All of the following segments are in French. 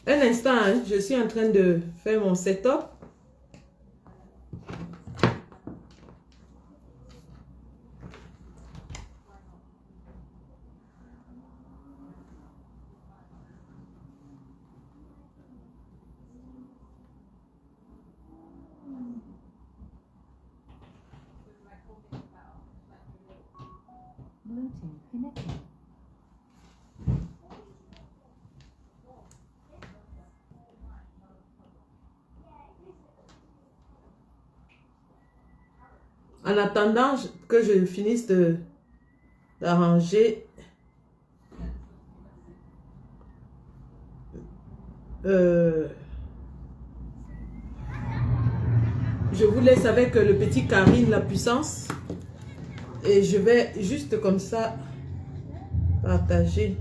Un instant, hein, je suis en train de faire mon setup. Bluetooth connected. En attendant que je finisse d'arranger je vous laisse avec le petit Karine la puissance et je vais juste comme ça partager.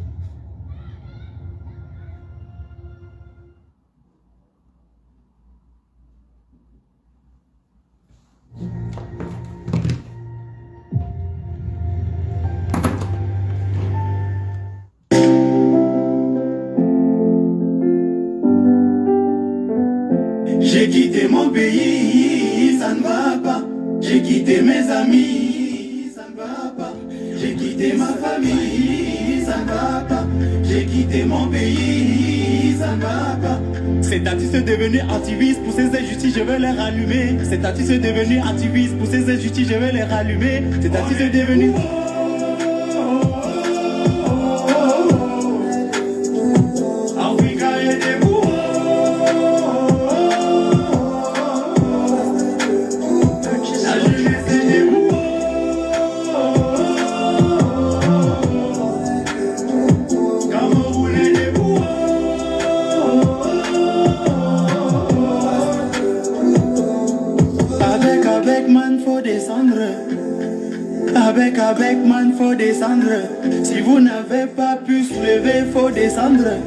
J'ai quitté mon pays, ça ne va pas. J'ai quitté mes amis, ça ne va pas. J'ai quitté ma famille, ça ne va pas. J'ai quitté mon pays, ça ne va pas. Cet artiste est devenu activiste pour ces injustices, je vais les rallumer. Cet artiste est devenu activiste pour ces injustices, je vais les rallumer. Cet artiste est devenu... Africa est debout. Avec man, faut descendre. Si vous n'avez pas pu soulever, faut descendre.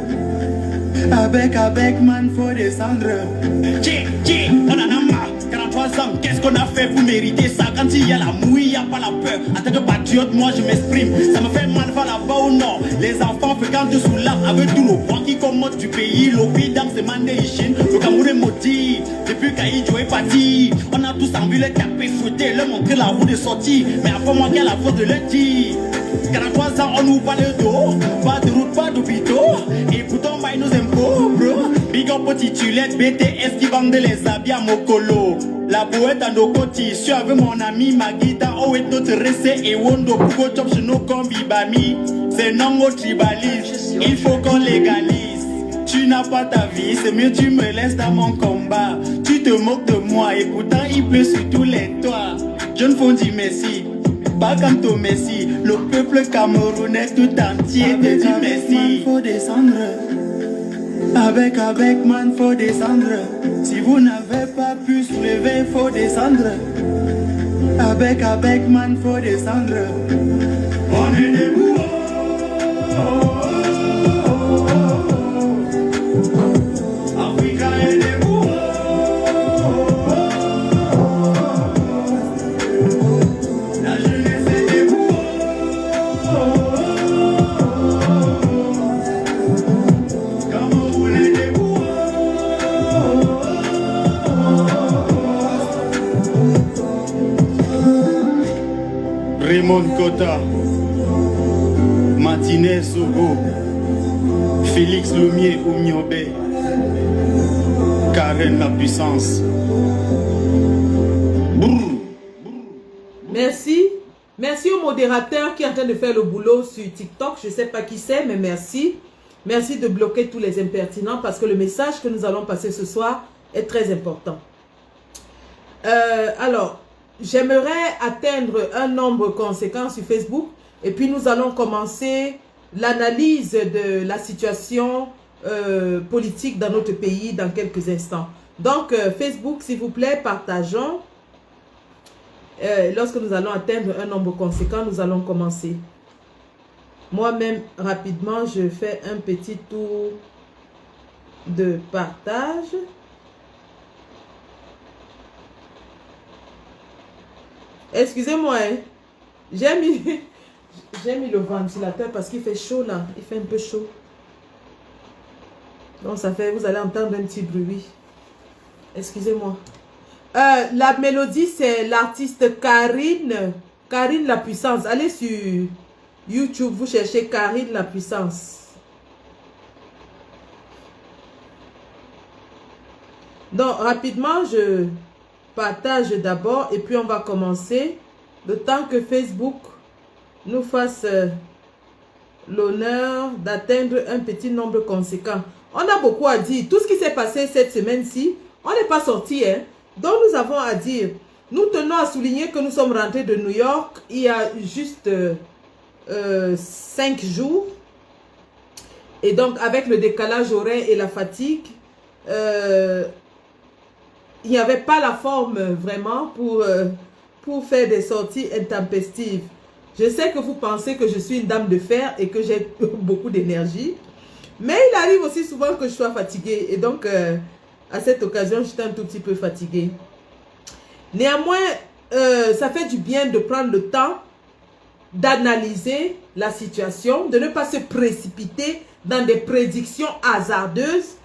Avec man, faut descendre. On en a marre. 43 ans, qu'est-ce qu'on a fait pour mériter ça? Quand il y a la mouille, il n'y a pas la peur. En tant que patriote, moi je m'exprime. Ça me fait mal voir là-bas au nord. Les enfants fréquentent sous l'arbre avec tous nos banques qui commodent du pays. L'opi dans ce mandé Chine. Le Cameroun est maudit. Depuis Kaïdjo est parti. On a tous envie de les taper, fouetter, leur montrer la roue de sortie. Mais après moi, quelle la faute de leur dire? 43 ans, on nous parle de dos. Pas de route, pas d'hôpitaux. Et pourtant, on baille nos impôts, bro. Big up au titulaire BTS qui vendent les habits à Mokolo. La boîte à nos côtés, je suis avec mon ami Magida. Oh, et notre recette et Wondo. Pourquoi top chez nos combis Bami? C'est non au tribalisme. Il faut qu'on légalise. Tu n'as pas ta vie, c'est mieux tu me laisses dans mon combat. Tu te moques de moi et pourtant il pleut sur tous les toits. Je ne fais dire merci. Pas comme ton Messi, le peuple camerounais tout entier te dit merci. Faut descendre. Avec man, faut descendre. Si vous n'avez pas pu soulever, faut descendre. Avec man, faut descendre. On est debout. Africa est debout. La jeunesse est debout. Cameroun est debout. Raymond Kota, Martinez Sogo, Félix Lumier Oumiobe, Karen la puissance. Merci. Merci au modérateur qui est en train de faire le boulot sur TikTok. Je ne sais pas qui c'est, mais merci. Merci de bloquer tous les impertinents parce que le message que nous allons passer ce soir est très important. Alors, j'aimerais atteindre un nombre conséquent sur Facebook et puis nous allons commencer l'analyse de la situation politique dans notre pays dans quelques instants. Donc, Facebook, s'il vous plaît, partageons. Lorsque nous allons atteindre un nombre conséquent, nous allons commencer. Moi-même, rapidement, je fais un petit tour de partage. Excusez-moi, hein. J'ai mis le ventilateur parce qu'il fait chaud là. Il fait un peu chaud. Donc ça fait, vous allez entendre un petit bruit. Excusez-moi. La mélodie, c'est l'artiste Karine. Karine La Puissance. Allez sur YouTube, vous cherchez Karine La Puissance. Donc, rapidement, je partage d'abord et puis on va commencer. Le temps que Facebook nous fasse l'honneur d'atteindre un petit nombre conséquent. On a beaucoup à dire. Tout ce qui s'est passé cette semaine-ci, on n'est pas sorti, hein. Donc, nous avons à dire. Nous tenons à souligner que nous sommes rentrés de New York il y a juste 5 jours. Et donc, avec le décalage horaire et la fatigue, il n'y avait pas la forme vraiment pour faire des sorties intempestives. Je sais que vous pensez que je suis une dame de fer et que j'ai beaucoup d'énergie. Mais il arrive aussi souvent que je sois fatiguée. Et donc, à cette occasion, j'étais un tout petit peu fatiguée. Néanmoins, ça fait du bien de prendre le temps d'analyser la situation, de ne pas se précipiter dans des prédictions hasardeuses.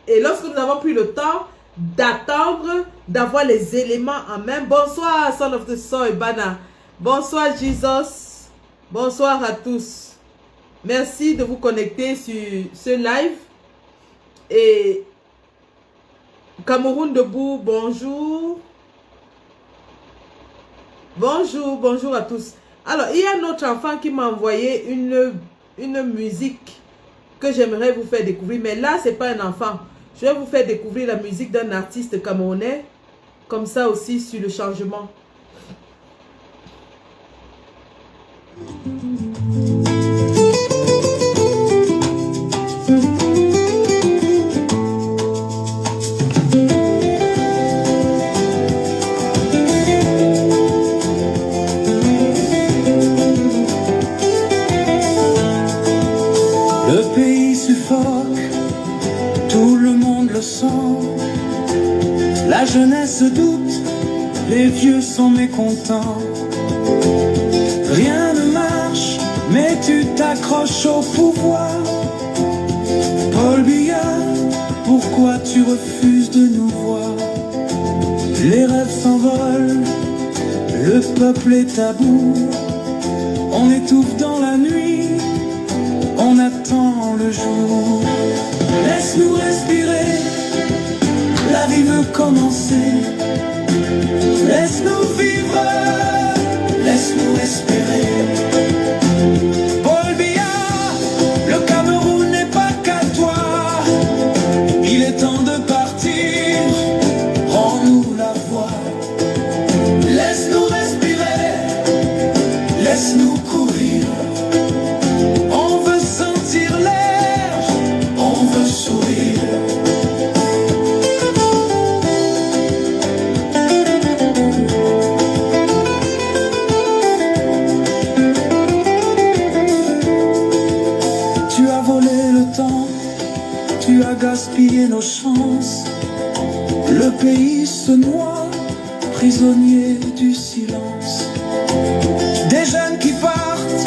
Et lorsque nous avons pris le temps d'attendre, d'avoir les éléments en main. Bonsoir, Son of the Soul, Bana. Bonsoir, Jesus. Bonsoir à tous. Merci de vous connecter sur ce live. Et Cameroun debout, bonjour. Bonjour, bonjour à tous. Alors, il y a un autre enfant qui m'a envoyé une musique que j'aimerais vous faire découvrir. Mais là, ce n'est pas un enfant. Je vais vous faire découvrir la musique d'un artiste camerounais. Comme ça aussi sur le changement. Le pays suffoque, tout le monde le sent. La jeunesse doute, les vieux sont mécontents. Rien ne marche, mais tu t'accroches au pouvoir. Paul Biya, pourquoi tu refuses de nous voir? Les rêves s'envolent, le peuple est à bout. On étouffe dans la nuit, on attend le jour. Laisse-nous respirer, la vie veut commencer. Laisse-nous vivre, laisse-nous espérer. Paul Biya, le Cameroun n'est pas qu'à toi. Il est temps de partir, rends-nous la voie. Laisse-nous respirer, laisse-nous courir. On veut sentir l'air, on veut sourire. Tu as volé le temps, tu as gaspillé nos chances. Le pays se noie, prisonnier du silence. Des jeunes qui partent,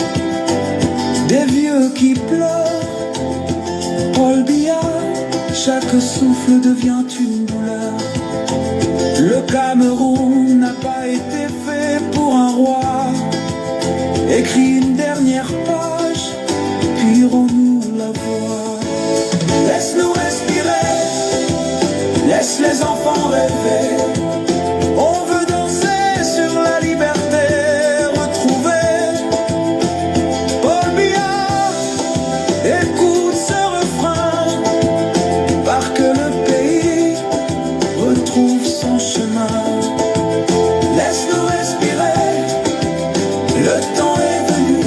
des vieux qui pleurent. Paul Biya, chaque souffle devient une douleur. Le Cameroun n'a pas été fait pour un roi. Écris une dernière page, puis rends-nous la voix. Laisse-nous respirer, laisse les enfants rêver. On veut danser sur la liberté retrouvée. Paul Biya, écoute ce refrain, par que le pays retrouve son chemin. Laisse-nous respirer, le temps est venu.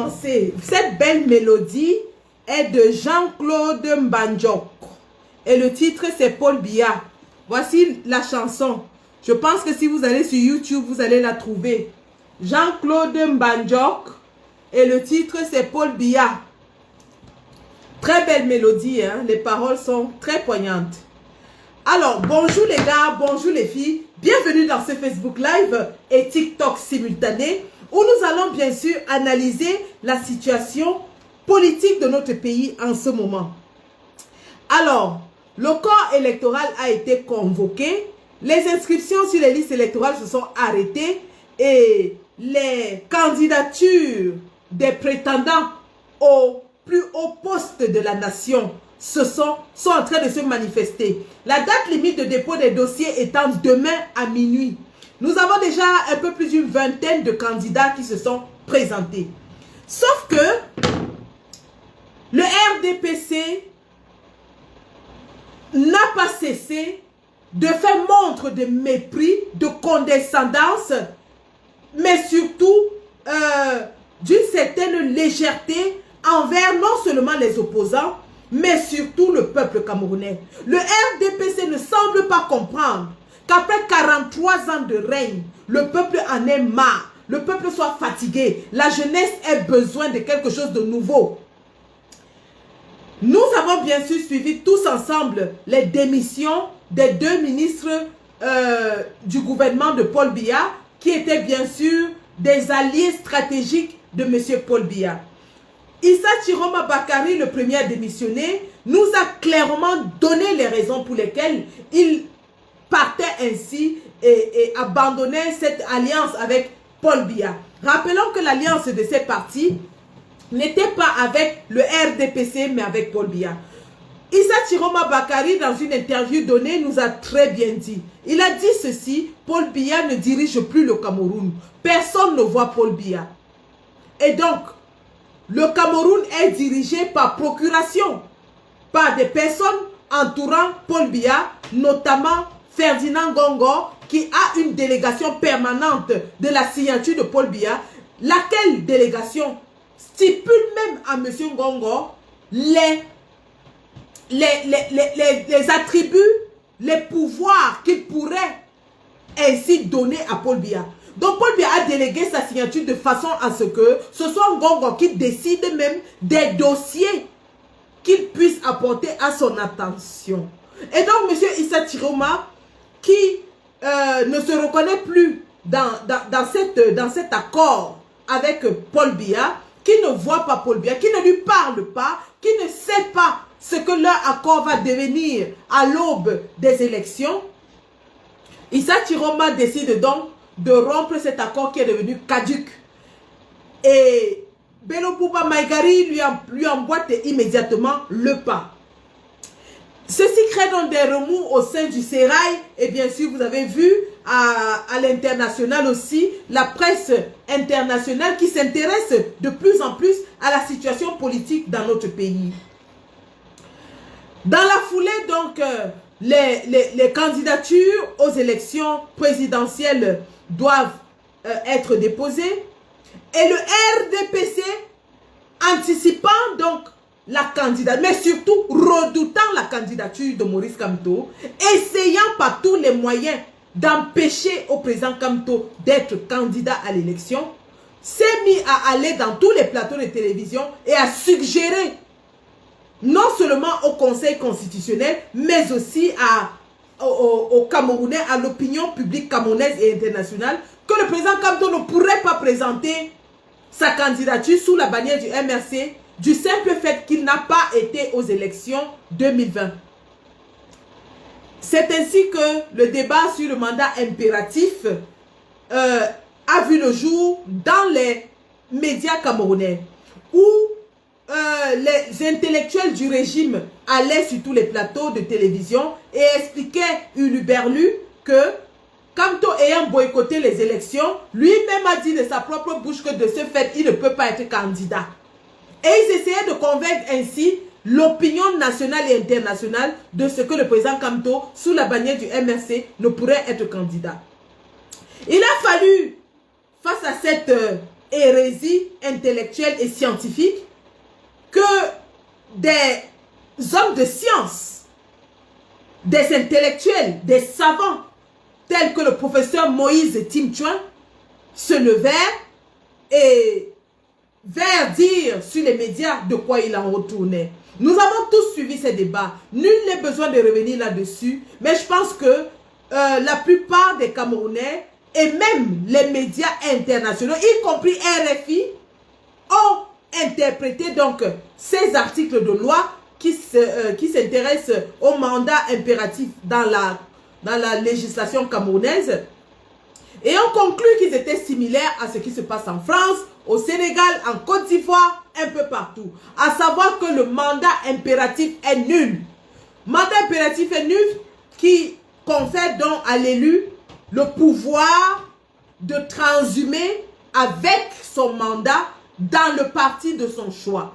commencer. Cette belle mélodie est de Jean-Claude Mbandjok. Et le titre, c'est Paul Biya. Voici la chanson. Je pense que si vous allez sur YouTube, vous allez la trouver. Jean-Claude Mbandjok. Et le titre, c'est Paul Biya. Très belle mélodie, hein? Les paroles sont très poignantes. Alors, bonjour les gars, bonjour les filles. Bienvenue dans ce Facebook Live et TikTok simultané où nous allons bien sûr analyser la situation politique de notre pays en ce moment. Alors, le corps électoral a été convoqué, les inscriptions sur les listes électorales se sont arrêtées et les candidatures des prétendants au plus haut poste de la nation sont en train de se manifester. La date limite de dépôt des dossiers étant demain à minuit. Nous avons déjà un peu plus d'une vingtaine de candidats qui se sont présentés. Sauf que le RDPC n'a pas cessé de faire montre de mépris, de condescendance, mais surtout d'une certaine légèreté envers non seulement les opposants, mais surtout le peuple camerounais. Le RDPC ne semble pas comprendre qu'après 43 ans de règne, le peuple en est marre, le peuple soit fatigué, la jeunesse ait besoin de quelque chose de nouveau. Nous avons bien sûr suivi tous ensemble les démissions des deux ministres du gouvernement de Paul Biya, qui étaient bien sûr des alliés stratégiques de M. Paul Biya. Issa Chiroma Bakari, le premier à démissionner, nous a clairement donné les raisons pour lesquelles il partait ainsi et abandonnait cette alliance avec Paul Biya. Rappelons que l'alliance de ces partis n'était pas avec le RDPC, mais avec Paul Biya. Issa Chiroma Bakari, dans une interview donnée, nous a très bien dit. Il a dit ceci: Paul Biya ne dirige plus le Cameroun. Personne ne voit Paul Biya. Et donc, le Cameroun est dirigé par procuration, par des personnes entourant Paul Biya, notamment Ferdinand Ngongo, qui a une délégation permanente de la signature de Paul Biya, laquelle délégation stipule même à M. Ngongo les attributs, les pouvoirs qu'il pourrait ainsi donner à Paul Biya. Donc Paul Biya a délégué sa signature de façon à ce que ce soit Ngongo qui décide même des dossiers qu'il puisse apporter à son attention. Et donc M. Issa Chiroma, qui ne se reconnaît plus dans cet accord avec Paul Biya, qui ne voit pas Paul Biya, qui ne lui parle pas, qui ne sait pas ce que leur accord va devenir à l'aube des élections, Issa Chiroma décide donc de rompre cet accord qui est devenu caduc. Et Bello Pouba Maïgari lui emboîte immédiatement le pas. Ceci crée donc des remous au sein du sérail. Et bien sûr, vous avez vu à l'international aussi, la presse internationale qui s'intéresse de plus en plus à la situation politique dans notre pays. Dans la foulée, donc, les candidatures aux élections présidentielles doivent être déposées. Et le RDPC, anticipant donc la candidature, mais surtout redoutant la candidature de Maurice Kamto, essayant par tous les moyens d'empêcher au président Kamto d'être candidat à l'élection, s'est mis à aller dans tous les plateaux de télévision et à suggérer non seulement au Conseil constitutionnel, mais aussi aux Camerounais, à l'opinion publique camerounaise et internationale, que le président Kamto ne pourrait pas présenter sa candidature sous la bannière du MRC, du simple fait qu'il n'a pas été aux élections 2020. C'est ainsi que le débat sur le mandat impératif a vu le jour dans les médias camerounais, où les intellectuels du régime allaient sur tous les plateaux de télévision et expliquaient uluberlu que Kamto ayant boycotté les élections, lui-même a dit de sa propre bouche que de ce fait, il ne peut pas être candidat. Et ils essayaient de convaincre ainsi l'opinion nationale et internationale de ce que le président Kamto, sous la bannière du MRC, ne pourrait être candidat. Il a fallu, face à cette hérésie intellectuelle et scientifique que des hommes de science, des intellectuels, des savants, tels que le professeur Moïse Timchuan, se levèrent et vers dire sur les médias de quoi il en retournait. Nous avons tous suivi ces débats. Nul n'est besoin de revenir là-dessus. Mais je pense que la plupart des Camerounais et même les médias internationaux, y compris RFI, ont interprété donc ces articles de loi qui s'intéressent au mandat impératif dans la législation camerounaise et ont conclu qu'ils étaient similaires à ce qui se passe en France, au Sénégal, en Côte d'Ivoire, un peu partout. À savoir que le mandat impératif est nul. Mandat impératif est nul qui confère donc à l'élu le pouvoir de transhumer avec son mandat dans le parti de son choix.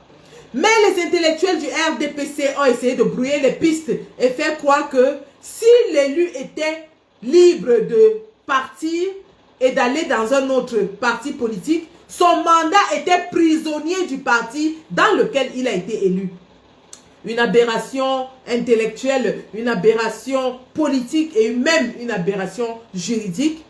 Mais les intellectuels du RDPC ont essayé de brouiller les pistes et faire croire que si l'élu était libre de partir et d'aller dans un autre parti politique, son mandat était prisonnier du parti dans lequel il a été élu. Une aberration intellectuelle, une aberration politique et même une aberration juridique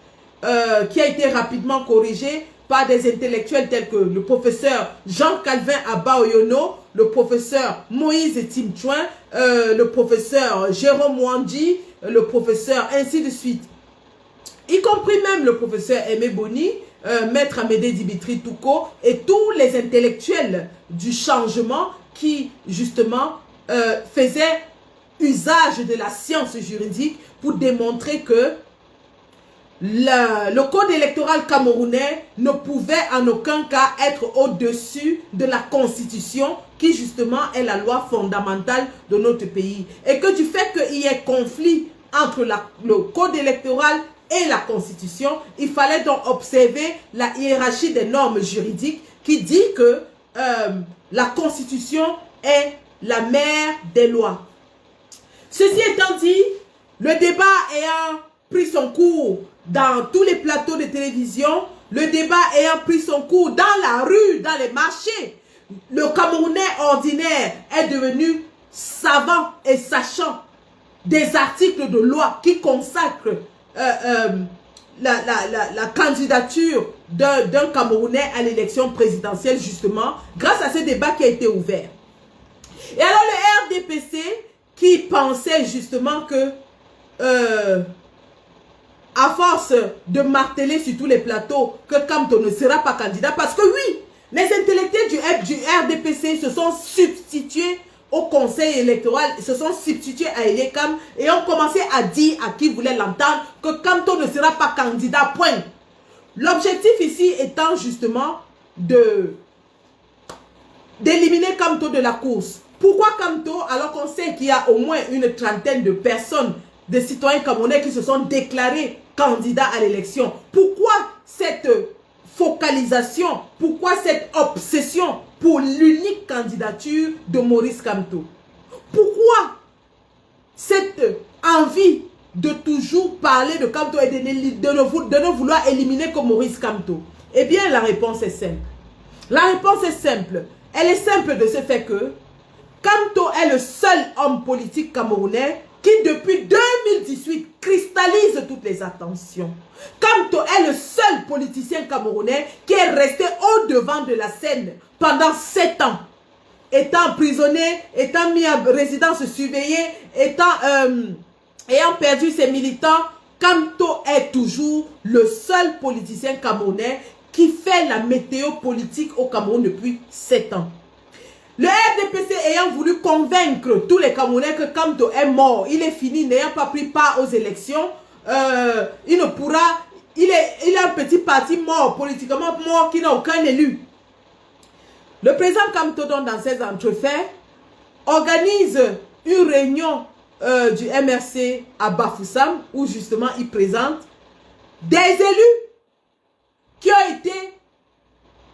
qui a été rapidement corrigée par des intellectuels tels que le professeur Jean-Calvin Abaoyono, le professeur Moïse Timchuan, le professeur Jérôme Wandi, le professeur ainsi de suite. Y compris même le professeur Aimé Boni, Maître Amédée Dimitri Touko et tous les intellectuels du changement qui justement faisaient usage de la science juridique pour démontrer que le code électoral camerounais ne pouvait en aucun cas être au-dessus de la constitution qui justement est la loi fondamentale de notre pays. Et que du fait qu'il y ait conflit entre le code électoral et la constitution, il fallait donc observer la hiérarchie des normes juridiques qui dit que la constitution est la mère des lois. Ceci étant dit, le débat ayant pris son cours dans tous les plateaux de télévision, le débat ayant pris son cours dans la rue, dans les marchés, le Camerounais ordinaire est devenu savant et sachant des articles de loi qui consacrent la candidature d'un Camerounais à l'élection présidentielle justement, grâce à ce débat qui a été ouvert. Et alors le RDPC qui pensait justement que à force de marteler sur tous les plateaux que Kamto ne sera pas candidat, parce que oui, les intellectuels du RDPC se sont substitués au conseil électoral, se sont substitués à Elekam et ont commencé à dire à qui voulait l'entendre que Kamto ne sera pas candidat, point. L'objectif ici étant justement d'éliminer Kamto de la course. Pourquoi Kamto, alors qu'on sait qu'il y a au moins une trentaine de personnes, de citoyens camerounais qui se sont déclarés candidats à l'élection? Pourquoi cette focalisation, pourquoi cette obsession pour l'unique candidature de Maurice Kamto? Pourquoi cette envie de toujours parler de Kamto et de ne vouloir éliminer que Maurice Kamto? Eh bien, la réponse est simple. La réponse est simple. Elle est simple de ce fait que Kamto est le seul homme politique camerounais qui depuis 2018 cristallise toutes les attentions. Kamto est le seul politicien camerounais qui est resté au devant de la scène pendant 7 ans. Étant emprisonné, étant mis en résidence surveillée, ayant perdu ses militants, Kamto est toujours le seul politicien camerounais qui fait la météo politique au Cameroun depuis 7 ans. Le RDPC ayant voulu convaincre tous les Camerounais que Kamto est mort, il est fini, n'ayant pas pris part aux élections, il ne pourra, il a un petit parti mort, politiquement mort, qui n'a aucun élu. Le président Kamto, donc, dans ses entrefaits, organise une réunion du MRC à Bafoussam, où justement il présente des élus qui ont été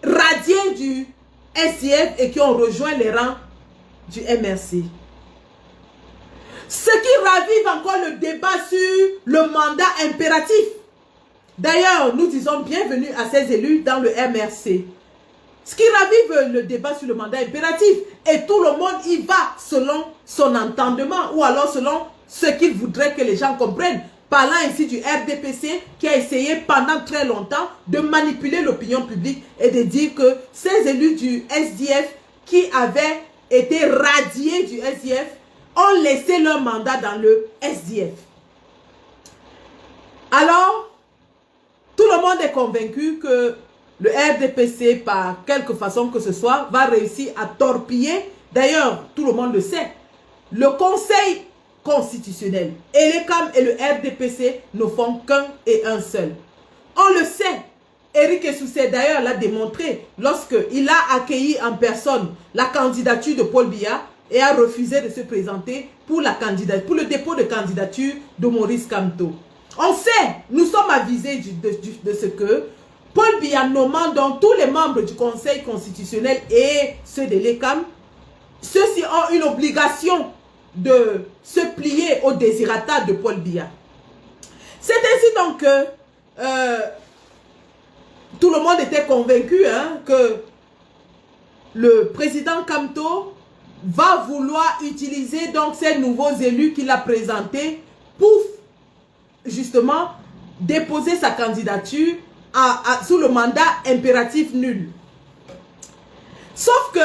radiés du SIF et qui ont rejoint les rangs du MRC. Ce qui ravive encore le débat sur le mandat impératif. D'ailleurs, nous disons bienvenue à ces élus dans le MRC. Ce qui ravive le débat sur le mandat impératif. Et tout le monde y va selon son entendement ou alors selon ce qu'il voudrait que les gens comprennent. Parlant ainsi du RDPC qui a essayé pendant très longtemps de manipuler l'opinion publique et de dire que ces élus du SDF qui avaient été radiés du SDF ont laissé leur mandat dans le SDF. Alors, tout le monde est convaincu que le RDPC, par quelque façon que ce soit, va réussir à torpiller. D'ailleurs, tout le monde le sait. Le Conseil constitutionnel, ELECAM et le RDPC ne font qu'un et un seul. On le sait. Éric Essoussé d'ailleurs l'a démontré lorsqu'il a accueilli en personne la candidature de Paul Biya et a refusé de se présenter pour le dépôt de candidature de Maurice Kamto. On sait, nous sommes avisés de ce que Paul Biya nommant donc tous les membres du Conseil constitutionnel et ceux de l'ELECAM, ceux-ci ont une obligation de se plier au désirata de Paul Biya. C'est ainsi donc que tout le monde était convaincu que le président Kamto va vouloir utiliser donc ces nouveaux élus qu'il a présentés pour justement déposer sa candidature sous le mandat impératif nul. Sauf que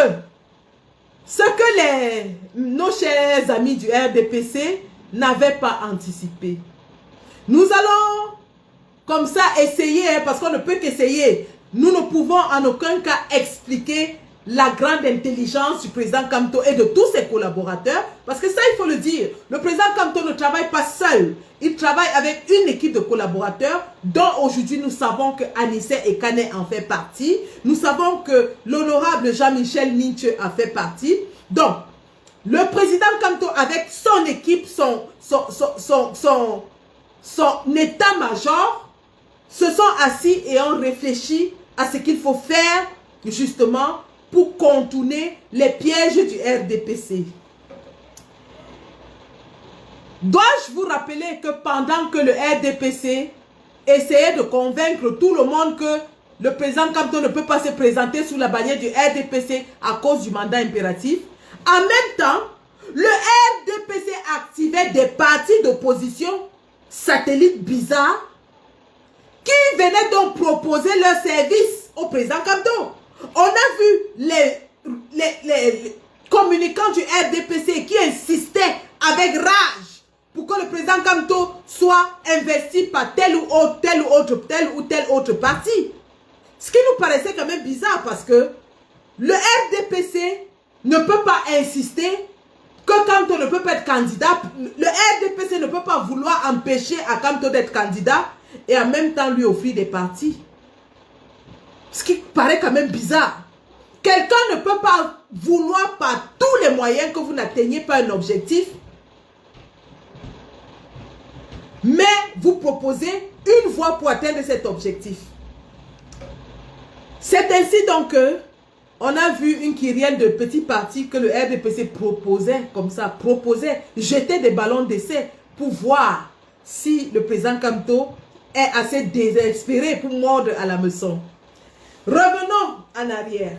ce que nos chers amis du RDPC n'avaient pas anticipé. Nous allons comme ça essayer, parce qu'on ne peut qu'essayer. Nous ne pouvons en aucun cas expliquer la grande intelligence du président Kamto et de tous ses collaborateurs. Parce que ça, il faut le dire. Le président Kamto ne travaille pas seul. Il travaille avec une équipe de collaborateurs dont aujourd'hui nous savons que Anissé et Kane en fait partie. Nous savons que l'honorable Jean-Michel Ninche a fait partie. Donc, le président Kamto avec son équipe, son état-major, se sont assis et ont réfléchi à ce qu'il faut faire justement pour contourner les pièges du RDPC. Dois-je vous rappeler que pendant que le RDPC essayait de convaincre tout le monde que le président Kamto ne peut pas se présenter sous la bannière du RDPC à cause du mandat impératif, en même temps, le RDPC activait des partis d'opposition satellites bizarres qui venaient donc proposer leurs services au président Kamto. On a vu les communicants du RDPC qui insistaient avec rage pour que le président Kamto soit investi par tel ou tel autre parti. Ce qui nous paraissait quand même bizarre parce que le RDPC ne peut pas insister que Kamto ne peut pas être candidat. Le RDPC ne peut pas vouloir empêcher à Kamto d'être candidat et en même temps lui offrir des partis. Ce qui paraît quand même bizarre. Quelqu'un ne peut pas vouloir par tous les moyens que vous n'atteignez pas un objectif, mais vous proposez une voie pour atteindre cet objectif. C'est ainsi donc que on a vu une kyrielle de petits partis que le RDPC proposait, comme ça, jeter des ballons d'essai pour voir si le président Kamto est assez désespéré pour mordre à la meçon. Revenons en arrière.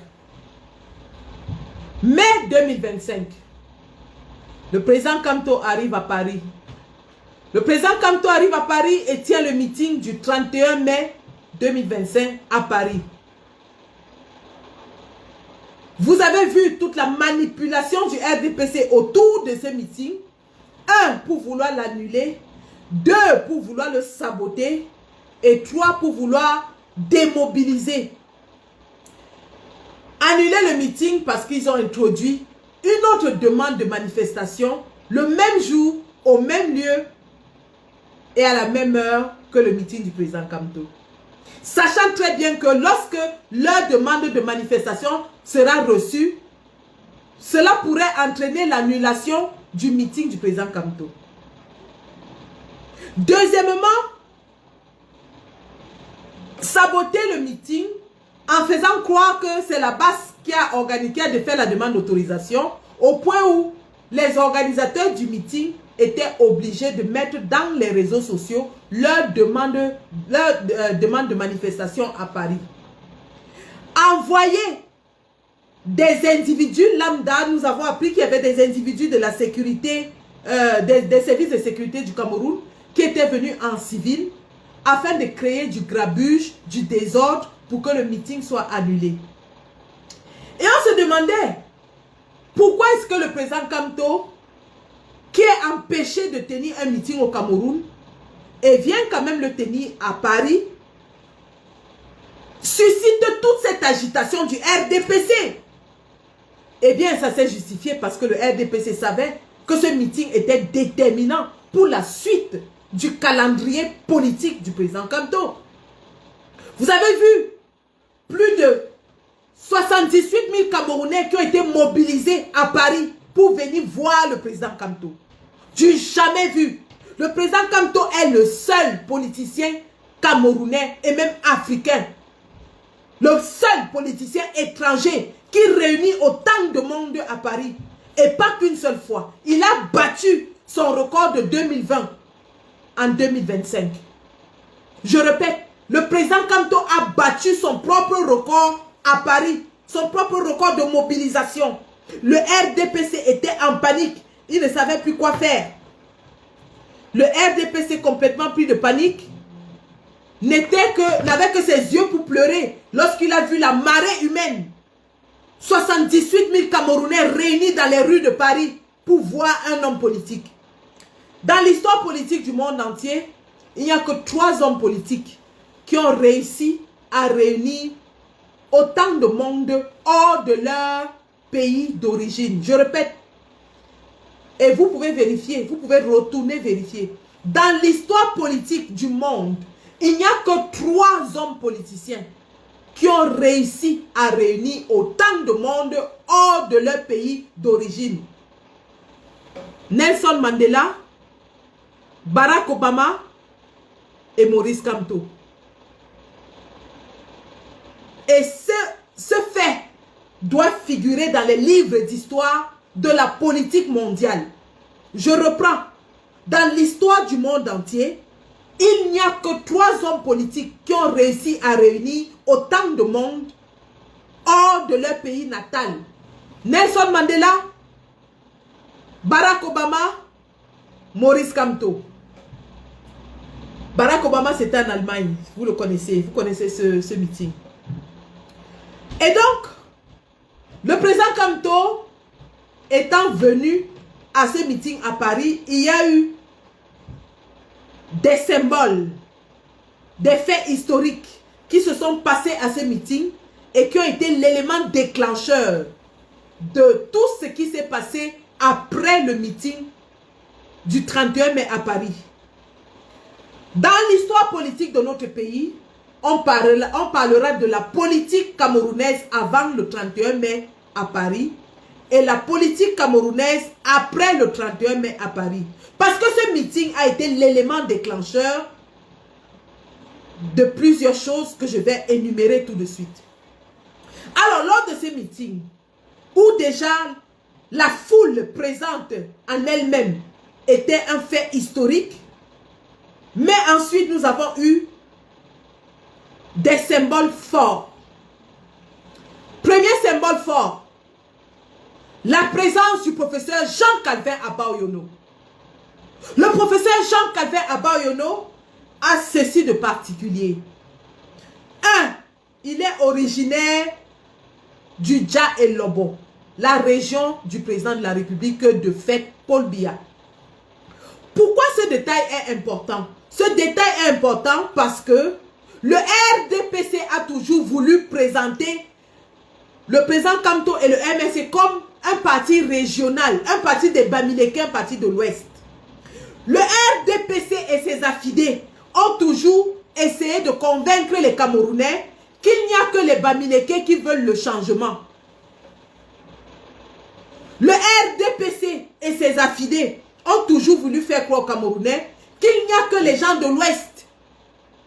Mai 2025, le président Kamto arrive à Paris. Le président Kamto arrive à Paris et tient le meeting du 31 mai 2025 à Paris. Vous avez vu toute la manipulation du RDPC autour de ce meeting. 1, pour vouloir l'annuler. 2, pour vouloir le saboter. Et 3, pour vouloir démobiliser. Annuler le meeting parce qu'ils ont introduit une autre demande de manifestation le même jour, au même lieu et à la même heure que le meeting du président Kamto. Sachant très bien que lorsque leur demande de manifestation sera reçue, cela pourrait entraîner l'annulation du meeting du président Kamto. Deuxièmement, saboter le meeting en faisant croire que c'est la base qui a de faire la demande d'autorisation, au point où les organisateurs du meeting était obligé de mettre dans les réseaux sociaux leur demande de manifestation à Paris. Envoyer des individus lambda, nous avons appris qu'il y avait des individus de la sécurité, des services de sécurité du Cameroun qui étaient venus en civil afin de créer du grabuge, du désordre pour que le meeting soit annulé. Et on se demandait pourquoi est-ce que le président Kamto, qui est empêché de tenir un meeting au Cameroun et vient quand même le tenir à Paris, suscite toute cette agitation du RDPC. Eh bien, ça s'est justifié parce que le RDPC savait que ce meeting était déterminant pour la suite du calendrier politique du président Kamto. Vous avez vu plus de 78 000 Camerounais qui ont été mobilisés à Paris pour venir voir le président Kamto. Du jamais vu. Le président Kamto est le seul politicien camerounais et même africain. Le seul politicien étranger qui réunit autant de monde à Paris. Et pas qu'une seule fois. Il a battu son record de 2020 en 2025. Je répète, le président Kamto a battu son propre record à Paris. Son propre record de mobilisation. Le RDPC était en panique. Il ne savait plus quoi faire. Le RDPC complètement pris de panique n'avait que ses yeux pour pleurer lorsqu'il a vu la marée humaine. 78 000 Camerounais réunis dans les rues de Paris pour voir un homme politique. Dans l'histoire politique du monde entier, il n'y a que 3 hommes politiques qui ont réussi à réunir autant de monde hors de leur pays d'origine. Je répète, et vous pouvez vérifier, vous pouvez retourner vérifier. Dans l'histoire politique du monde, il n'y a que 3 hommes politiciens qui ont réussi à réunir autant de monde hors de leur pays d'origine. Nelson Mandela, Barack Obama et Maurice Kamto. Et ce fait doit figurer dans les livres d'histoire de la politique mondiale. Je reprends. Dans l'histoire du monde entier, il n'y a que 3 hommes politiques qui ont réussi à réunir autant de monde hors de leur pays natal. Nelson Mandela, Barack Obama, Maurice Kamto. Barack Obama, c'était en Allemagne. Vous le connaissez. Vous connaissez ce meeting. Et donc, le président Kamto étant venu à ce meeting à Paris, il y a eu des symboles, des faits historiques qui se sont passés à ce meeting et qui ont été l'élément déclencheur de tout ce qui s'est passé après le meeting du 31 mai à Paris. Dans l'histoire politique de notre pays, on parlera de la politique camerounaise avant le 31 mai à Paris et la politique camerounaise après le 31 mai à Paris. Parce que ce meeting a été l'élément déclencheur de plusieurs choses que je vais énumérer tout de suite. Alors, lors de ce meeting, où déjà la foule présente en elle-même était un fait historique, mais ensuite nous avons eu des symboles forts. Premier symbole fort, la présence du professeur Jean-Calvin Abaoyono. Le professeur Jean-Calvin Abaoyono a ceci de particulier. 1. Il est originaire du Dja et Lobo, la région du président de la République de fait, Paul Biya. Pourquoi ce détail est important? Ce détail est important parce que le RDPC a toujours voulu présenter le président Kamto et le MSC comme un parti régional, un parti des Bamileke, un parti de l'Ouest. Le RDPC et ses affidés ont toujours essayé de convaincre les Camerounais qu'il n'y a que les Bamileke qui veulent le changement. Le RDPC et ses affidés ont toujours voulu faire croire aux Camerounais qu'il n'y a que les gens de l'Ouest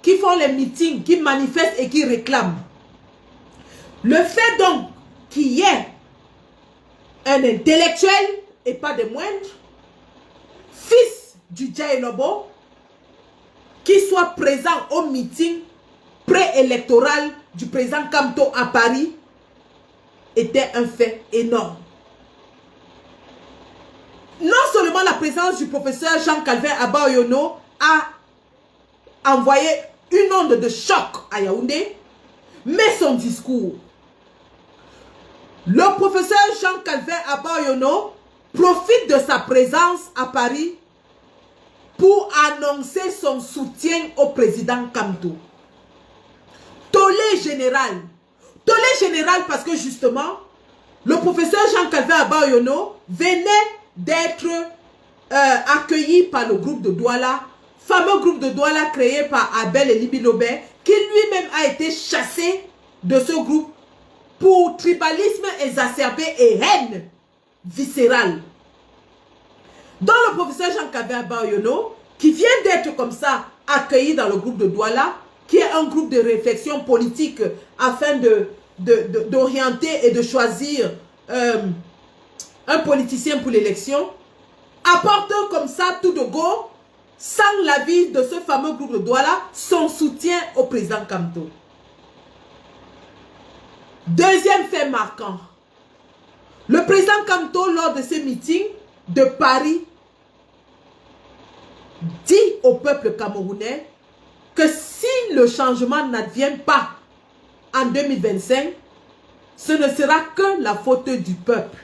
qui font les meetings, qui manifestent et qui réclament. Le fait donc qu'il y ait un intellectuel, et pas des moindres, fils du Djaïlobo, qui soit présent au meeting préélectoral du président Kamto à Paris était un fait énorme. Non seulement la présence du professeur Jean-Calvin Abayono a envoyé une onde de choc à Yaoundé, mais son discours. Le professeur Jean-Calvin Abayono profite de sa présence à Paris pour annoncer son soutien au président Kamto. Tollé général. Tollé général parce que justement, le professeur Jean-Calvin Abayono venait d'être accueilli par le groupe de Douala, fameux groupe de Douala créé par Abel et Libby Lobé, qui lui-même a été chassé de ce groupe pour tribalisme exacerbé et haine viscérale. Dans le professeur Jean-Calvin Abayono, qui vient d'être comme ça accueilli dans le groupe de Douala, qui est un groupe de réflexion politique afin d'orienter et de choisir un politicien pour l'élection, apporte comme ça tout de go, sans l'avis de ce fameux groupe de Douala, son soutien au président Kamto. Deuxième fait marquant, le président Kamto, lors de ses meetings de Paris, dit au peuple camerounais que si le changement n'advient pas en 2025, ce ne sera que la faute du peuple.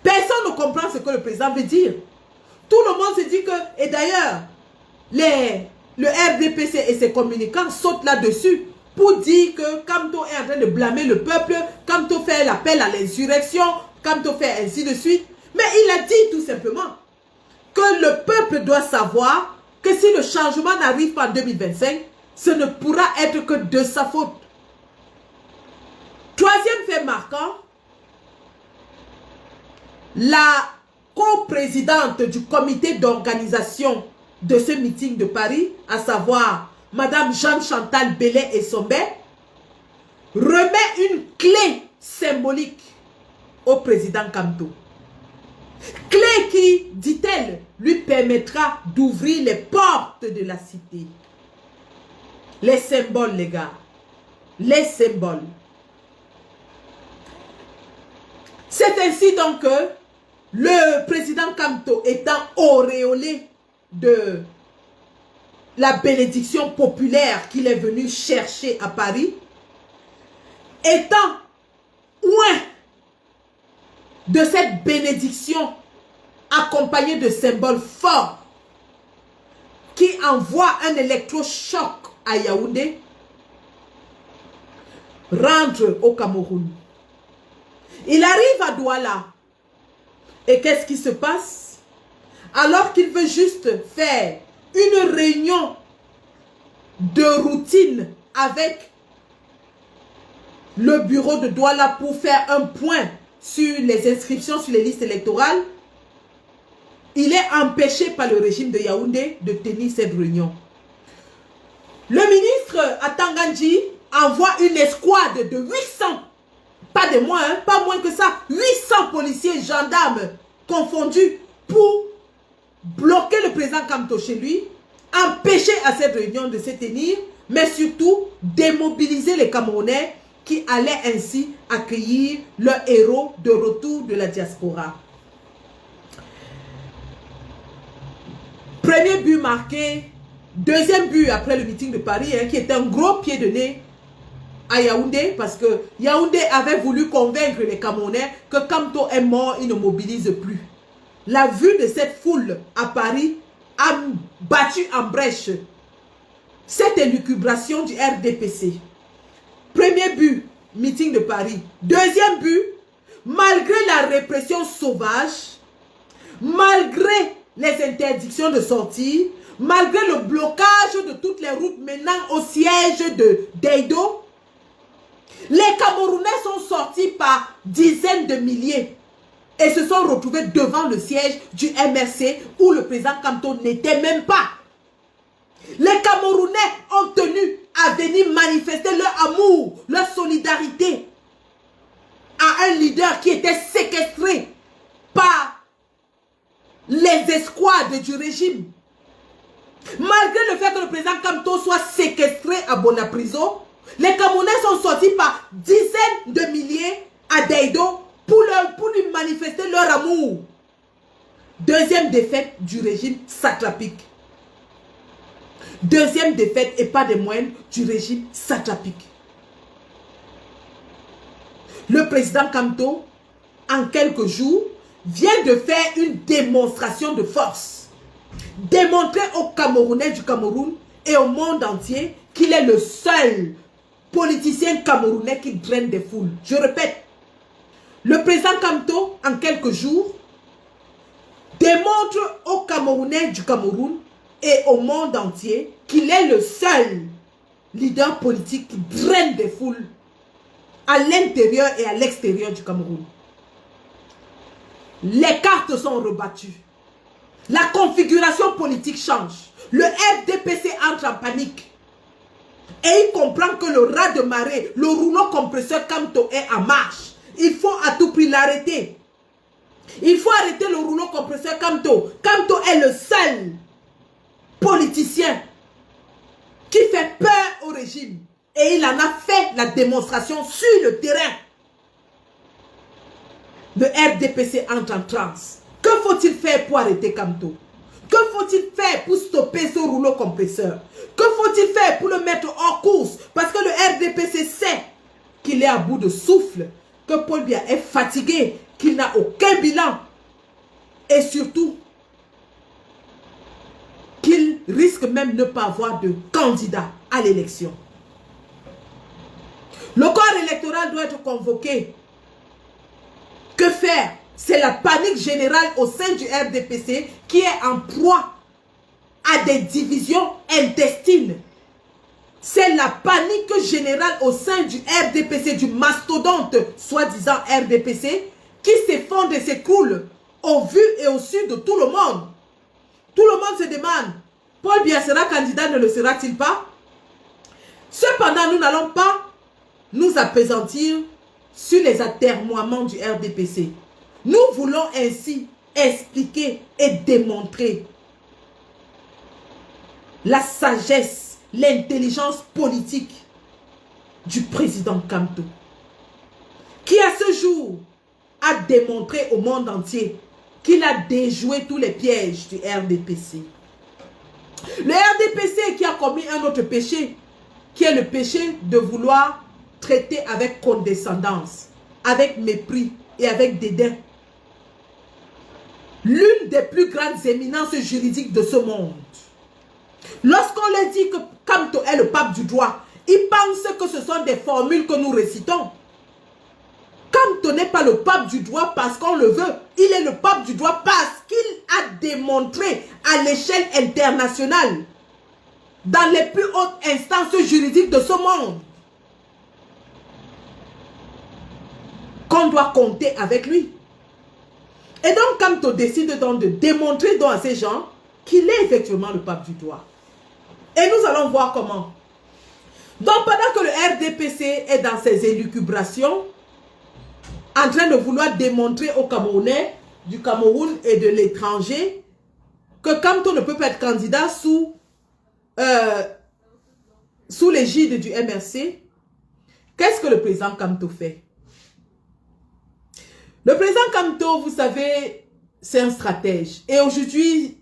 Personne ne comprend ce que le président veut dire. Tout le monde se dit que, et d'ailleurs, le RDPC et ses communicants sautent là-dessus pour dire que Kamto est en train de blâmer le peuple, Kamto fait l'appel à l'insurrection, Kamto fait ainsi de suite. Mais il a dit tout simplement que le peuple doit savoir que si le changement n'arrive pas en 2025, ce ne pourra être que de sa faute. Troisième fait marquant, la coprésidente du comité d'organisation de ce meeting de Paris, à savoir Madame Jeanne-Chantal Bellet et Sombet, remet une clé symbolique au président Kamto. Clé qui, dit-elle, lui permettra d'ouvrir les portes de la cité. Les symboles, les gars. Les symboles. C'est ainsi donc que le président Kamto étant auréolé de la bénédiction populaire qu'il est venu chercher à Paris, étant loin de cette bénédiction accompagnée de symboles forts qui envoient un électrochoc à Yaoundé, rentre au Cameroun. Il arrive à Douala. Et qu'est-ce qui se passe? Alors qu'il veut juste faire une réunion de routine avec le bureau de Douala pour faire un point sur les inscriptions sur les listes électorales, il est empêché par le régime de Yaoundé de tenir cette réunion. Le ministre Atangandji envoie une escouade de 800, pas de moins, hein, pas moins que ça, 800 policiers et gendarmes confondus pour bloquer le président Kamto chez lui, empêcher à cette réunion de se tenir, mais surtout démobiliser les Camerounais qui allaient ainsi accueillir leur héros de retour de la diaspora. Premier but marqué, deuxième but après le meeting de Paris, hein, qui était un gros pied de nez à Yaoundé, parce que Yaoundé avait voulu convaincre les Camerounais que Kamto est mort, il ne mobilise plus. La vue de cette foule à Paris a battu en brèche cette élucubration du RDPC. Premier but, meeting de Paris. Deuxième but, malgré la répression sauvage, malgré les interdictions de sortie, malgré le blocage de toutes les routes menant au siège de Deido, les Camerounais sont sortis par dizaines de milliers et se sont retrouvés devant le siège du MRC où le président Kamto n'était même pas. Les Camerounais ont tenu à venir manifester leur amour, leur solidarité à un leader qui était séquestré par les escouades du régime. Malgré le fait que le président Kamto soit séquestré à Bonapriso, les Camerounais sont sortis par dizaines de milliers à Daido pour lui manifester leur amour. Deuxième défaite du régime satrapique. Deuxième défaite et pas des moindres du régime satrapique. Le président Kamto, en quelques jours, vient de faire une démonstration de force. Démontrer aux Camerounais du Cameroun et au monde entier qu'il est le seul politicien camerounais qui draine des foules. Je répète, le président Kamto, en quelques jours, démontre aux Camerounais du Cameroun et au monde entier qu'il est le seul leader politique qui draine des foules à l'intérieur et à l'extérieur du Cameroun. Les cartes sont rebattues. La configuration politique change. Le RDPC entre en panique. Et il comprend que le raz de marée, le rouleau compresseur Kamto est en marche. Il faut à tout prix l'arrêter. Il faut arrêter le rouleau compresseur Kamto. Kamto est le seul politicien qui fait peur au régime. Et il en a fait la démonstration sur le terrain. Le RDPC entre en transe. Que faut-il faire pour arrêter Kamto? Que faut-il faire pour stopper ce rouleau compresseur? Que faut-il faire pour le mettre hors course? Parce que le RDPC sait qu'il est à bout de souffle, que Paul Biya est fatigué, qu'il n'a aucun bilan. Et surtout, qu'il risque même de ne pas avoir de candidat à l'élection. Le corps électoral doit être convoqué. Que faire? C'est la panique générale au sein du RDPC qui est en proie à des divisions intestines. C'est la panique générale au sein du RDPC, du mastodonte, soi-disant RDPC, qui s'effondre et s'écroule au vu et au su de tout le monde. Tout le monde se demande, Paul Biya sera candidat, ne le sera-t-il pas? Cependant, nous n'allons pas nous appesantir sur les atermoiements du RDPC. Nous voulons ainsi expliquer et démontrer la sagesse, l'intelligence politique du président Kamto, qui à ce jour a démontré au monde entier qu'il a déjoué tous les pièges du RDPC. Le RDPC qui a commis un autre péché, qui est le péché de vouloir traiter avec condescendance, avec mépris et avec dédain l'une des plus grandes éminences juridiques de ce monde. Lorsqu'on leur dit que Kamto est le pape du droit, ils pensent que ce sont des formules que nous récitons. Kamto n'est pas le pape du droit parce qu'on le veut. Il est le pape du droit parce qu'il a démontré à l'échelle internationale, dans les plus hautes instances juridiques de ce monde, qu'on doit compter avec lui. Et donc Kamto décide donc de démontrer donc à ces gens qu'il est effectivement le pape du droit. Et nous allons voir comment. Donc pendant que le RDPC est dans ses élucubrations, en train de vouloir démontrer aux Camerounais du Cameroun et de l'étranger que Kamto ne peut pas être candidat sous l'égide du MRC, qu'est-ce que le président Kamto fait? Le président Kamto, vous savez, c'est un stratège. Et aujourd'hui,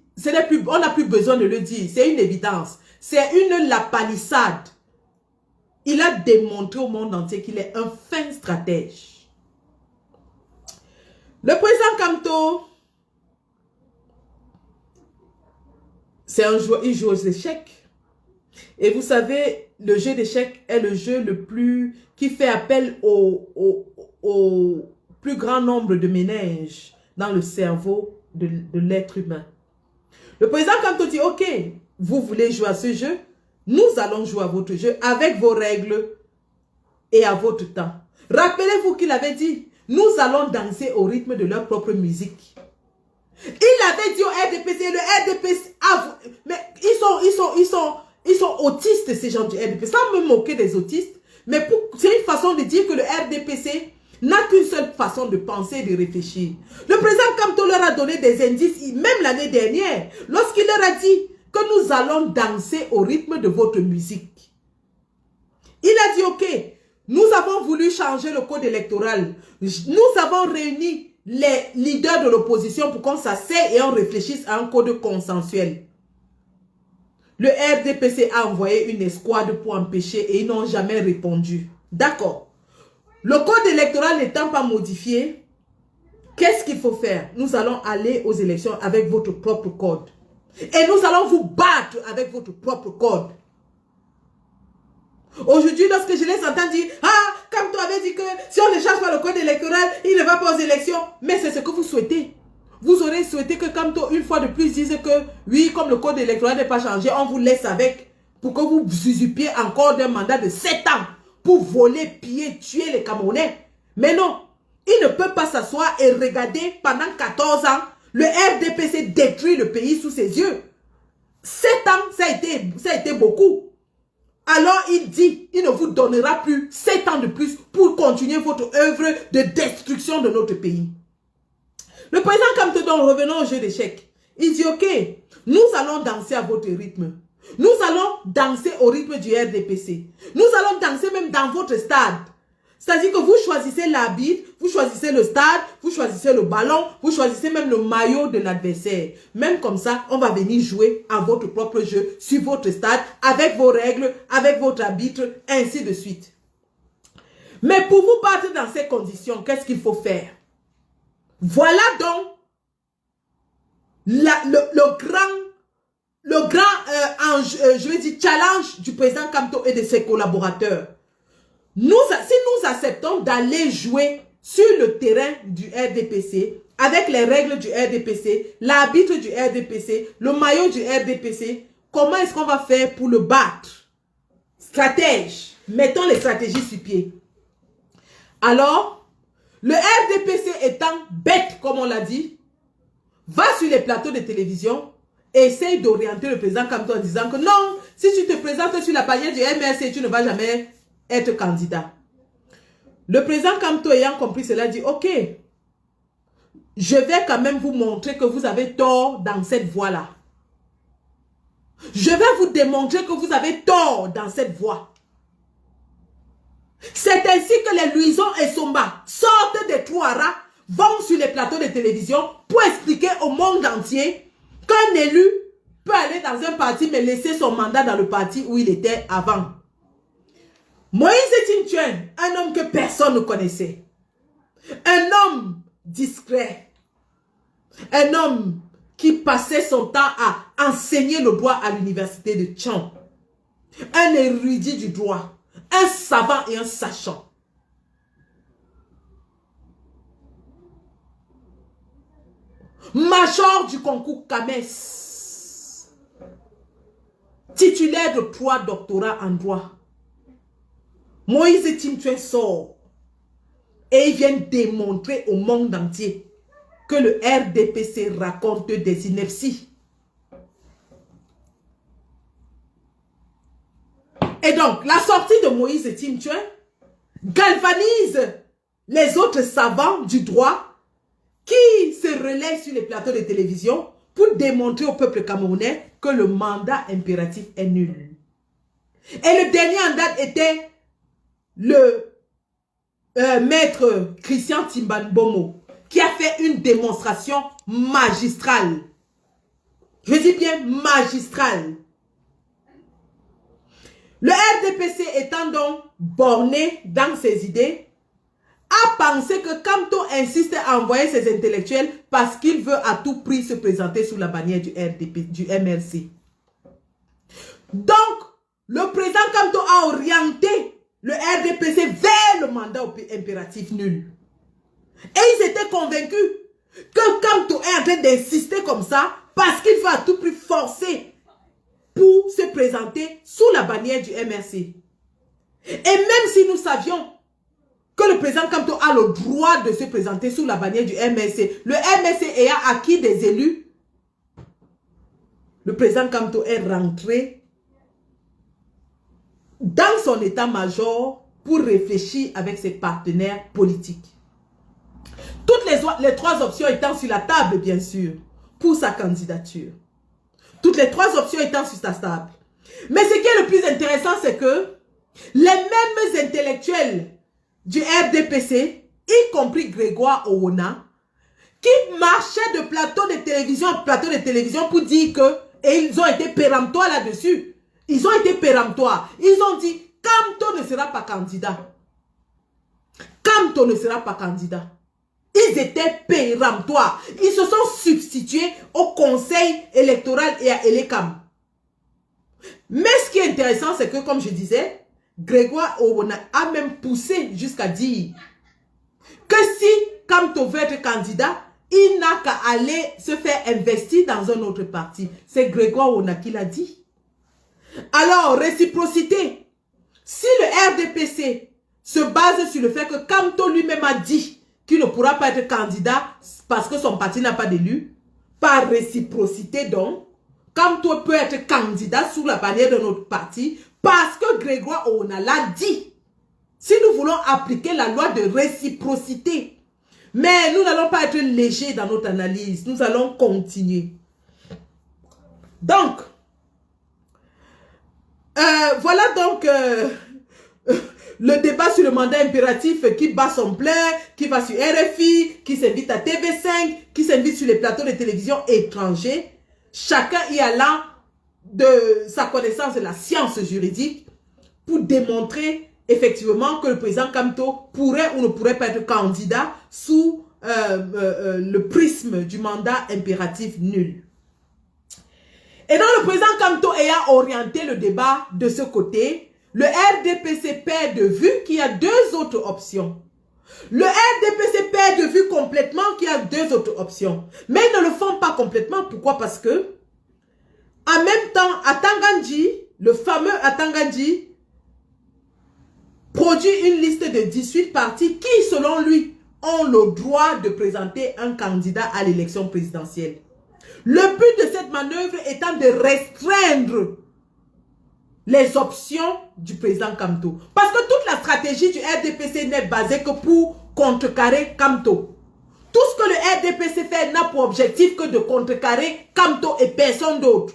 on n'a plus besoin de le dire. C'est une évidence. C'est une lapalissade. Il a démontré au monde entier qu'il est un fin stratège. Le président Kamto, c'est un joueur, il joue aux échecs. Et vous savez, le jeu d'échecs est le jeu le plus, qui fait appel au plus grand nombre de méninges dans le cerveau de l'être humain. Le président Kamto dit, ok, vous voulez jouer à ce jeu, nous allons jouer à votre jeu avec vos règles et à votre temps. Rappelez-vous qu'il avait dit, nous allons danser au rythme de leur propre musique. Il avait dit au RDPC, le RDPC, mais ils sont autistes ces gens du RDPC, sans me moquer des autistes, mais c'est une façon de dire que le RDPC n'a qu'une seule façon de penser et de réfléchir. Le président Kamto leur a donné des indices, même l'année dernière, lorsqu'il leur a dit que nous allons danser au rythme de votre musique. Il a dit, ok, nous avons voulu changer le code électoral. Nous avons réuni les leaders de l'opposition pour qu'on s'asseye et on réfléchisse à un code consensuel. Le RDPC a envoyé une escouade pour empêcher et ils n'ont jamais répondu. D'accord. Le code électoral n'étant pas modifié, qu'est-ce qu'il faut faire? Nous allons aller aux élections avec votre propre code. Et nous allons vous battre avec votre propre code. Aujourd'hui, lorsque je les entends dire, ah, comme tu avais dit que si on ne change pas le code électoral, il ne va pas aux élections. Mais c'est ce que vous souhaitez. Vous aurez souhaité que Kamto, une fois de plus, dise que oui, comme le code électoral n'est pas changé, on vous laisse avec pour que vous usurpiez encore d'un mandat de 7 ans pour voler, piller, tuer les Camerounais. Mais non, il ne peut pas s'asseoir et regarder pendant 14 ans le RDPC détruit le pays sous ses yeux. 7 ans, ça a été beaucoup. Alors il dit, il ne vous donnera plus 7 ans de plus pour continuer votre œuvre de destruction de notre pays. Le président Kamto, donc revenons au jeu d'échecs. Il dit, ok, nous allons danser à votre rythme. Nous allons danser au rythme du RDPC. Nous allons danser même dans votre stade. C'est-à-dire que vous choisissez l'arbitre, vous choisissez le stade, vous choisissez le ballon, vous choisissez même le maillot de l'adversaire. Même comme ça, on va venir jouer à votre propre jeu, sur votre stade, avec vos règles, avec votre arbitre, ainsi de suite. Mais pour vous battre dans ces conditions, qu'est-ce qu'il faut faire? Voilà donc le grand je vais dire, challenge du président Kamto et de ses collaborateurs. Si nous acceptons d'aller jouer sur le terrain du RDPC, avec les règles du RDPC, l'arbitre du RDPC, le maillot du RDPC, comment est-ce qu'on va faire pour le battre? Stratège. Mettons les stratégies sur pied. Alors, le RDPC étant bête, comme on l'a dit, va sur les plateaux de télévision et essaye d'orienter le président Kamto en disant que non, si tu te présentes sur la bannière du MRC, tu ne vas jamais être candidat. Le président Kamto ayant compris cela dit, ok, je vais quand même vous montrer que vous avez tort dans cette voie-là. Je vais vous démontrer que vous avez tort dans cette voie. C'est ainsi que les Luison et Somba sortent des Touaras, vont sur les plateaux de télévision pour expliquer au monde entier qu'un élu peut aller dans un parti mais laisser son mandat dans le parti où il était avant. Moïse Timtuen, un homme que personne ne connaissait, un homme discret, un homme qui passait son temps à enseigner le droit à l'université de Tchang, un érudit du droit, un savant et un sachant. Major du concours CAMES, titulaire de 3 doctorats en droit. Moïse Timtuen sort et il vient démontrer au monde entier que le RDPC raconte des inepties. Et donc, la sortie de Moïse Timtuen galvanise les autres savants du droit qui se relaient sur les plateaux de télévision pour démontrer au peuple camerounais que le mandat impératif est nul. Et le dernier en date était le maître Christian Timbanbomo, qui a fait une démonstration magistrale. Je dis bien magistrale. Le RDPC étant donc borné dans ses idées, a pensé que Kamto insiste à envoyer ses intellectuels parce qu'il veut à tout prix se présenter sous la bannière du MRC. Donc, le président Kamto a orienté le RDPC vers le mandat impératif nul. Et ils étaient convaincus que Kamto est en train d'insister comme ça parce qu'il veut à tout prix forcer pour se présenter sous la bannière du MRC. Et même si nous savions que le président Kamto a le droit de se présenter sous la bannière du MRC, le MRC ayant acquis des élus, le président Kamto est rentré dans son état-major pour réfléchir avec ses partenaires politiques. Toutes les trois options étant sur la table, bien sûr, pour sa candidature. Toutes les trois options étant sur sa table. Mais ce qui est le plus intéressant, c'est que les mêmes intellectuels du RDPC, y compris Grégoire Owona, qui marchaient de plateau de télévision en plateau de télévision pour dire que, et ils ont été péremptoires là-dessus. Ils ont été péremptoires. Ils ont dit, Kamto ne sera pas candidat. Kamto ne sera pas candidat. Ils étaient péremptoires. Ils se sont substitués au conseil électoral et à Elekam. Mais ce qui est intéressant, c'est que, comme je disais, Grégoire Owona a même poussé jusqu'à dire que si Kamto veut être candidat, il n'a qu'à aller se faire investir dans un autre parti. C'est Grégoire Owona qui l'a dit. Alors, réciprocité. Si le RDPC se base sur le fait que Kamto lui-même a dit qu'il ne pourra pas être candidat parce que son parti n'a pas d'élu, par réciprocité donc, Kamto peut être candidat sous la bannière de notre parti parce que Grégoire Owona l'a dit. Si nous voulons appliquer la loi de réciprocité, mais nous n'allons pas être légers dans notre analyse, nous allons continuer. Donc, voilà donc le débat sur le mandat impératif qui bat son plein, qui va sur RFI, qui s'invite à TV5, qui s'invite sur les plateaux de télévision étrangers. Chacun y allant de sa connaissance de la science juridique pour démontrer effectivement que le président Kamto pourrait ou ne pourrait pas être candidat sous le prisme du mandat impératif nul. Et donc le président Kamto ayant orienté le débat de ce côté, le RDPC perd de vue qu'il y a deux autres options. Le RDPC perd de vue complètement qu'il y a deux autres options. Mais ils ne le font pas complètement. Pourquoi? Parce que, en même temps, Atangandji, le fameux Atangandji, produit une liste de 18 partis qui, selon lui, ont le droit de présenter un candidat à l'élection présidentielle. Le but de cette manœuvre étant de restreindre les options du président Kamto. Parce que toute la stratégie du RDPC n'est basée que pour contrecarrer Kamto. Tout ce que le RDPC fait n'a pour objectif que de contrecarrer Kamto et personne d'autre.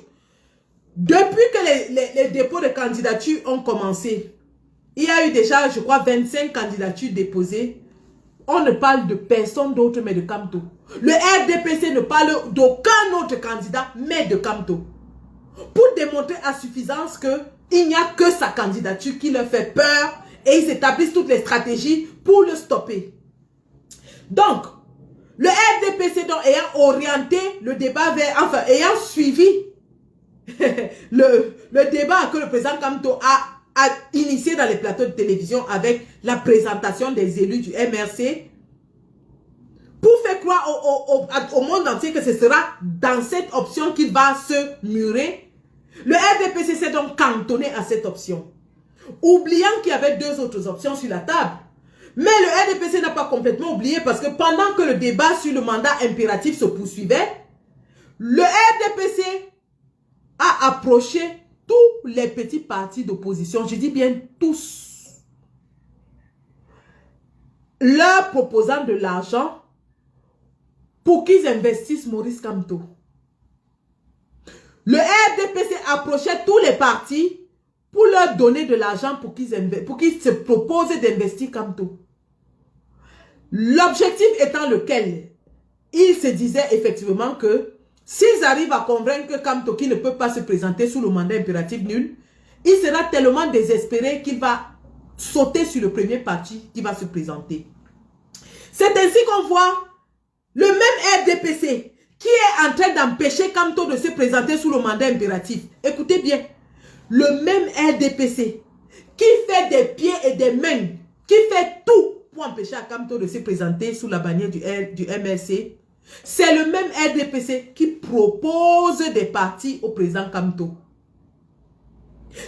Depuis que les dépôts de candidature ont commencé, il y a eu déjà, je crois, 25 candidatures déposées. On ne parle de personne d'autre mais de Kamto. Le RDPC ne parle d'aucun autre candidat mais de Kamto. Pour démontrer à suffisance qu'il n'y a que sa candidature qui leur fait peur et ils établissent toutes les stratégies pour le stopper. Donc, le RDPC donc, ayant orienté le débat vers, enfin, ayant suivi le débat que le président Kamto a initié dans les plateaux de télévision avec la présentation des élus du MRC, pour faire croire au monde entier que ce sera dans cette option qu'il va se murer, le RDPC s'est donc cantonné à cette option, oubliant qu'il y avait deux autres options sur la table. Mais le RDPC n'a pas complètement oublié parce que pendant que le débat sur le mandat impératif se poursuivait, le RDPC a approché tous les petits partis d'opposition, je dis bien tous, leur proposant de l'argent pour qu'ils investissent Maurice Kamto. Le RDPC approchait tous les partis pour leur donner de l'argent pour qu'ils se proposent d'investir Kamto. L'objectif étant lequel, il se disait effectivement que s'ils arrivent à convaincre Kamto qui ne peut pas se présenter sous le mandat impératif nul, il sera tellement désespéré qu'il va sauter sur le premier parti qui va se présenter. C'est ainsi qu'on voit le même RDPC qui est en train d'empêcher Kamto de se présenter sous le mandat impératif. Écoutez bien, le même RDPC qui fait des pieds et des mains, qui fait tout pour empêcher Kamto de se présenter sous la bannière du MRC, c'est le même RDPC qui propose des partis au président Kamto.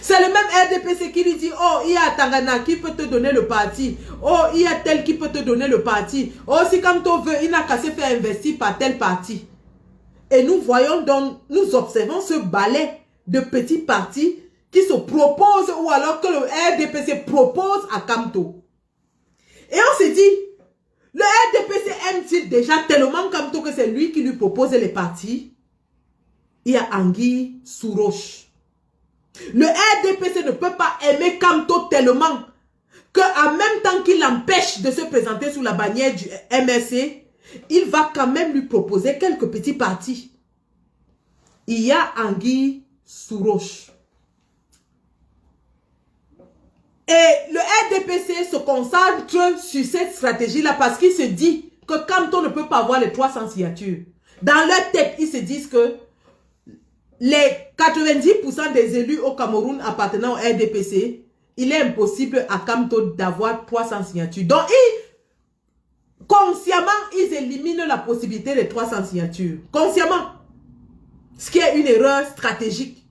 C'est le même RDPC qui lui dit, oh, il y a Tangana qui peut te donner le parti. Oh, il y a tel qui peut te donner le parti. Oh, si Kamto veut, il n'a qu'à se faire investir par tel parti. Et nous voyons donc, nous observons ce balai de petits partis qui se propose ou alors que le RDPC propose à Kamto. Et on s'est dit, le RDPC aime-t-il déjà tellement Kamto que c'est lui qui lui propose les partis? Il y a Anguille sous roche. Le RDPC ne peut pas aimer Kamto tellement qu'en même temps qu'il l'empêche de se présenter sous la bannière du MRC, il va quand même lui proposer quelques petits partis. Il y a Anguille sous roche. Et le RDPC se concentre sur cette stratégie-là parce qu'il se dit que Kamto ne peut pas avoir les 300 signatures. Dans leur tête, ils se disent que les 90% des élus au Cameroun appartenant au RDPC, il est impossible à Kamto d'avoir 300 signatures. Donc, consciemment, ils éliminent la possibilité des 300 signatures. Consciemment. Ce qui est une erreur stratégique.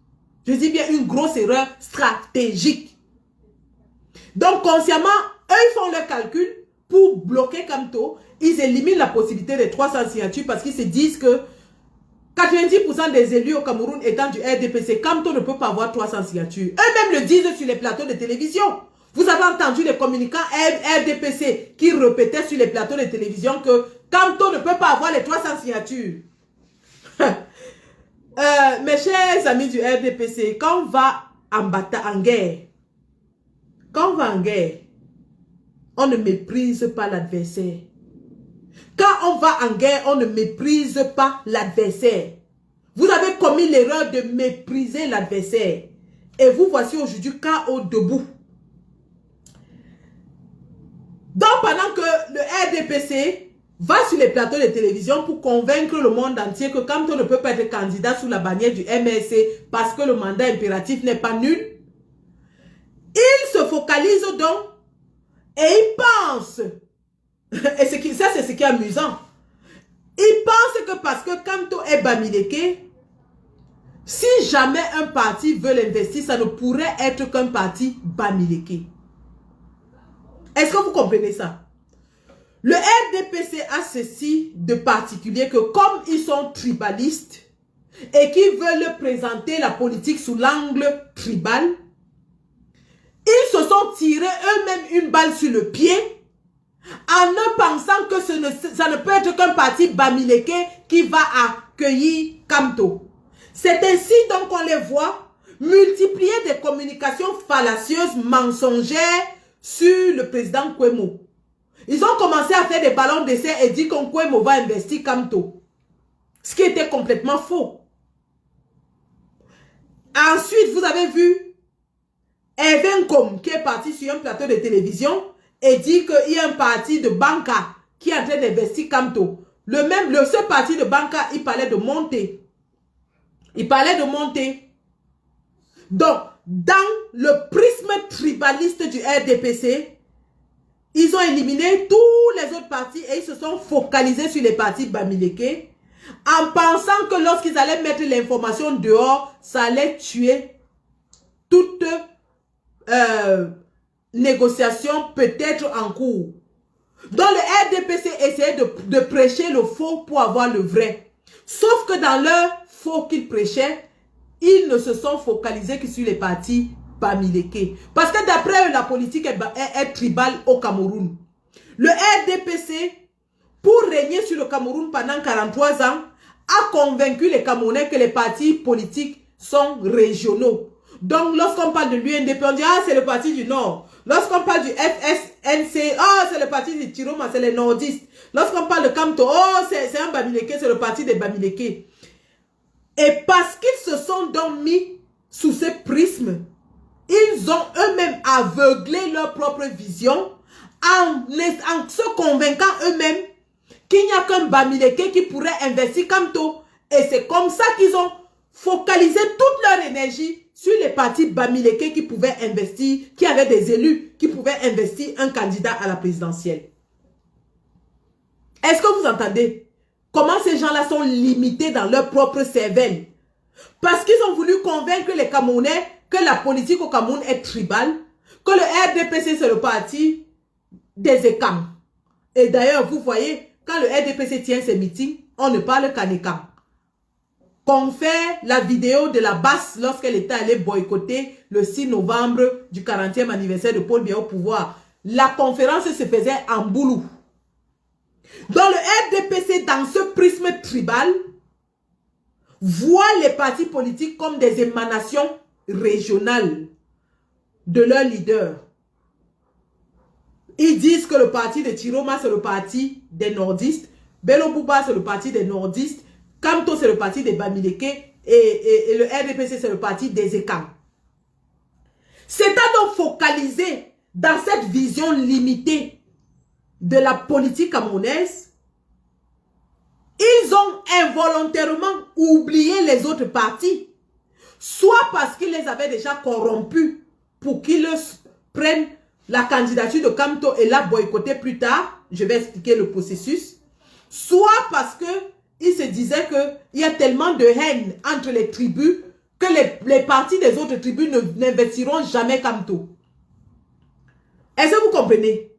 Je dis bien une grosse erreur stratégique. Donc, consciemment, eux, ils font leur calcul pour bloquer Kamto. Ils éliminent la possibilité des 300 signatures parce qu'ils se disent que 90% des élus au Cameroun étant du RDPC, Kamto ne peut pas avoir 300 signatures. Eux-mêmes le disent sur les plateaux de télévision. Vous avez entendu les communicants RDPC qui répétaient sur les plateaux de télévision que Kamto ne peut pas avoir les 300 signatures. Mes chers amis du RDPC, quand on va en bataille, en guerre, quand on va en guerre, on ne méprise pas l'adversaire. Quand on va en guerre, on ne méprise pas l'adversaire. Vous avez commis l'erreur de mépriser l'adversaire. Et vous voici aujourd'hui KO debout. Donc pendant que le RDPC va sur les plateaux de télévision pour convaincre le monde entier que Kamto ne peut pas être candidat sous la bannière du MRC parce que le mandat impératif n'est pas nul, il se focalise donc et il pense, et ça c'est ce qui est amusant, il pense que parce que Kamto est Bamileke, si jamais un parti veut l'investir, ça ne pourrait être qu'un parti Bamileke. Est-ce que vous comprenez ça? Le RDPC a ceci de particulier que comme ils sont tribalistes et qu'ils veulent présenter la politique sous l'angle tribal, ils se sont tirés eux-mêmes une balle sur le pied en ne pensant que ça ne peut être qu'un parti Bamileke qui va accueillir Kamto. C'est ainsi donc qu'on les voit multiplier des communications fallacieuses, mensongères sur le président Kwemo. Ils ont commencé à faire des ballons d'essai et dire qu'on Kwemo va investir Kamto. Ce qui était complètement faux. Ensuite, vous avez vu Evenkom qui est parti sur un plateau de télévision et dit qu'il y a un parti de Banca qui est en train d'investir Kamto. Ce parti de Banca, il parlait de monter. Il parlait de monter. Donc, dans le prisme tribaliste du RDPC, ils ont éliminé tous les autres partis et ils se sont focalisés sur les partis Bamileke en pensant que lorsqu'ils allaient mettre l'information dehors, ça allait tuer toute négociation peut-être en cours. Donc le RDPC essayait de prêcher le faux pour avoir le vrai. Sauf que dans leur faux qu'ils prêchaient, ils ne se sont focalisés que sur les partis Bamileke. Parce que d'après eux, la politique est tribale au Cameroun. Le RDPC, pour régner sur le Cameroun pendant 43 ans, a convaincu les Camerounais que les partis politiques sont régionaux. Donc, lorsqu'on parle de l'UNDP, on dit « Ah, c'est le parti du Nord ». Lorsqu'on parle du FSNC, « Ah, c'est le parti du Tiroma, c'est les nordistes ». Lorsqu'on parle de Kamto, « Oh, c'est un Bamileke, c'est le parti des Bamileke ». Et parce qu'ils se sont donc mis sous ce prisme, ils ont eux-mêmes aveuglé leur propre vision en se convainquant eux-mêmes qu'il n'y a qu'un Bamileke qui pourrait investir Kamto. Et c'est comme ça qu'ils ont focalisé toute leur énergie sur les partis Bamileke qui pouvaient investir, qui avaient des élus, qui pouvaient investir un candidat à la présidentielle. Est-ce que vous entendez comment ces gens-là sont limités dans leur propre cervelle? Parce qu'ils ont voulu convaincre les Camerounais que la politique au Cameroun est tribale, que le RDPC c'est le parti des Ekam. Et d'ailleurs, vous voyez, quand le RDPC tient ses meetings, on ne parle qu'en Ekam. qu'on fait la vidéo de la basse lorsqu'elle était allée boycotter le 6 novembre du 40e anniversaire de Paul Biya au pouvoir. La conférence se faisait en Boulou. Dans le RDPC, dans ce prisme tribal, voit les partis politiques comme des émanations régionales de leurs leaders. Ils disent que le parti de Tiroma, c'est le parti des nordistes. Bello Bouba, c'est le parti des nordistes. Kamto, c'est le parti des Bamileke. Et le RDPC, c'est le parti des Ekam. C'est à donc focaliser dans cette vision limitée de la politique camerounaise. Ils ont involontairement oublié les autres partis. Soit parce qu'ils les avaient déjà corrompus pour qu'ils prennent la candidature de Kamto et la boycotter plus tard. Je vais expliquer le processus. Soit parce qu'ils se disaient qu'il y a tellement de haine entre les tribus que les partis des autres tribus n'investiront jamais Kamto. Est-ce que vous comprenez?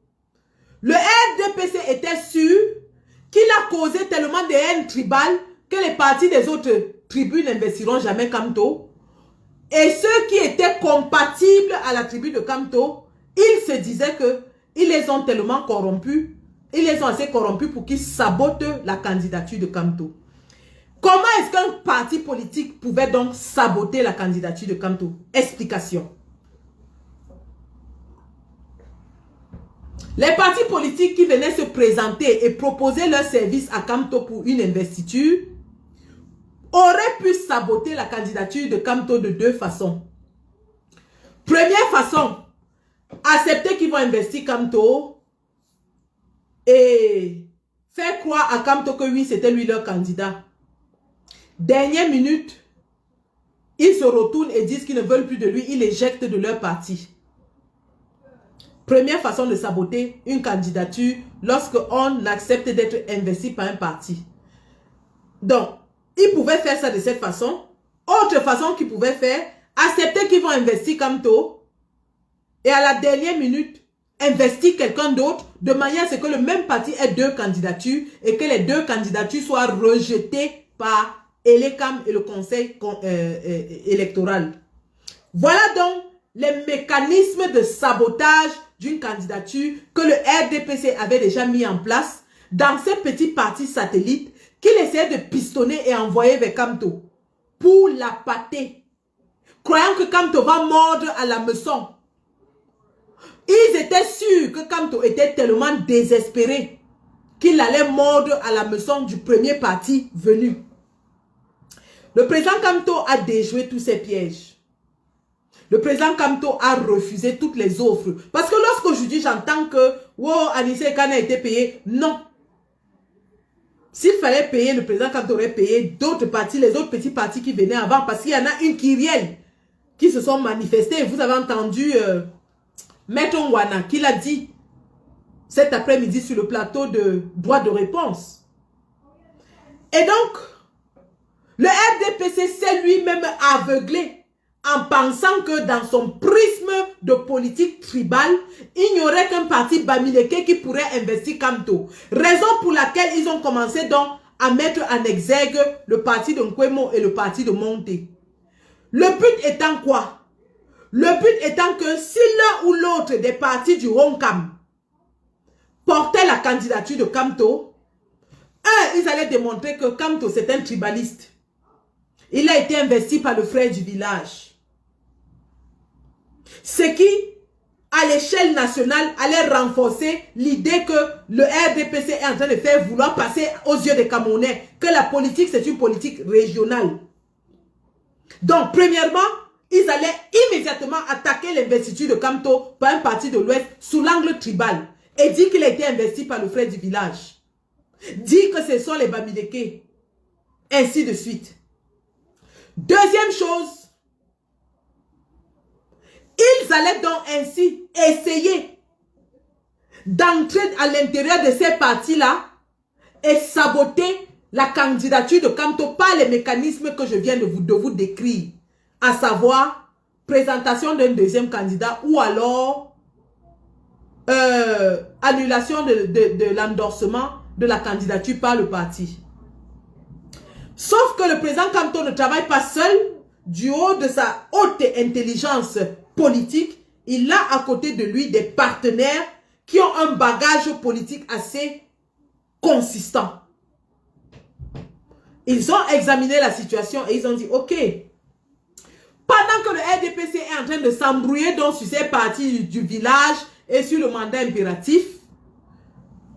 Le RDPC était sûr qu'il a causé tellement de haine tribale que les partis des autres tribus n'investiront jamais Kamto. Et ceux qui étaient compatibles à la tribu de Kamto, ils se disaient qu'ils les ont tellement corrompus, ils les ont assez corrompus pour qu'ils sabotent la candidature de Kamto. Comment est-ce qu'un parti politique pouvait donc saboter la candidature de Kamto? Explication. Les partis politiques qui venaient se présenter et proposer leur service à Kamto pour une investiture auraient pu saboter la candidature de Kamto de deux façons. Première façon, accepter qu'ils vont investir Kamto et faire croire à Kamto que oui, c'était lui leur candidat. Dernière minute, ils se retournent et disent qu'ils ne veulent plus de lui, ils l'éjectent de leur parti. Première façon de saboter une candidature lorsqu'on accepte d'être investi par un parti. Donc, ils pouvaient faire ça de cette façon. Autre façon qu'ils pouvaient faire, accepter qu'ils vont investir Kamto et à la dernière minute, investir quelqu'un d'autre de manière à ce que le même parti ait deux candidatures et que les deux candidatures soient rejetées par Elekam et le conseil électoral. Voilà donc les mécanismes de sabotage d'une candidature que le RDPC avait déjà mis en place dans ces petits partis satellites qu'il essayait de pistonner et envoyer vers Kamto pour la pâter, croyant que Kamto va mordre à la meçon. Ils étaient sûrs que Kamto était tellement désespéré qu'il allait mordre à la meçon du premier parti venu. Le président Kamto a déjoué tous ces pièges. Le président Kamto a refusé toutes les offres. Parce que lorsqu'aujourd'hui j'entends que wow, Anissé Kane a été payé, non. S'il fallait payer, le président Kamto aurait payé d'autres partis, les autres petits partis qui venaient avant, parce qu'il y en a une kyrielle qui se sont manifestés. Vous avez entendu Maître Ngwana qui l'a dit cet après-midi sur le plateau de droit de réponse. Et donc, le RDPC s'est lui-même aveuglé en pensant que dans son prisme de politique tribale, il n'y aurait qu'un parti Bamileke qui pourrait investir Kamto. Raison pour laquelle ils ont commencé donc à mettre en exergue le parti de Nkwemo et le parti de Monté. Le but étant quoi? Le but étant que si l'un ou l'autre des partis du Ronkam portait la candidature de Kamto, ils allaient démontrer que Kamto c'est un tribaliste. Il a été investi par le frère du village. Ce qui, à l'échelle nationale, allait renforcer l'idée que le RDPC est en train de faire vouloir passer aux yeux des Camerounais que la politique, c'est une politique régionale. Donc, premièrement, ils allaient immédiatement attaquer l'investiture de Kamto par un parti de l'Ouest sous l'angle tribal et dire qu'il a été investi par le frère du village. Dire que ce sont les Bamileke. Ainsi de suite. Deuxième chose, ils allaient donc ainsi essayer d'entrer à l'intérieur de ces partis-là et saboter la candidature de Kamto par les mécanismes que je viens de vous décrire, à savoir présentation d'un deuxième candidat ou alors annulation de l'endorsement de la candidature par le parti. Sauf que le président Kamto ne travaille pas seul. Du haut de sa haute intelligence politique, il a à côté de lui des partenaires qui ont un bagage politique assez consistant. Ils ont examiné la situation et ils ont dit, ok, pendant que le RDPC est en train de s'embrouiller donc sur ces parties du village et sur le mandat impératif,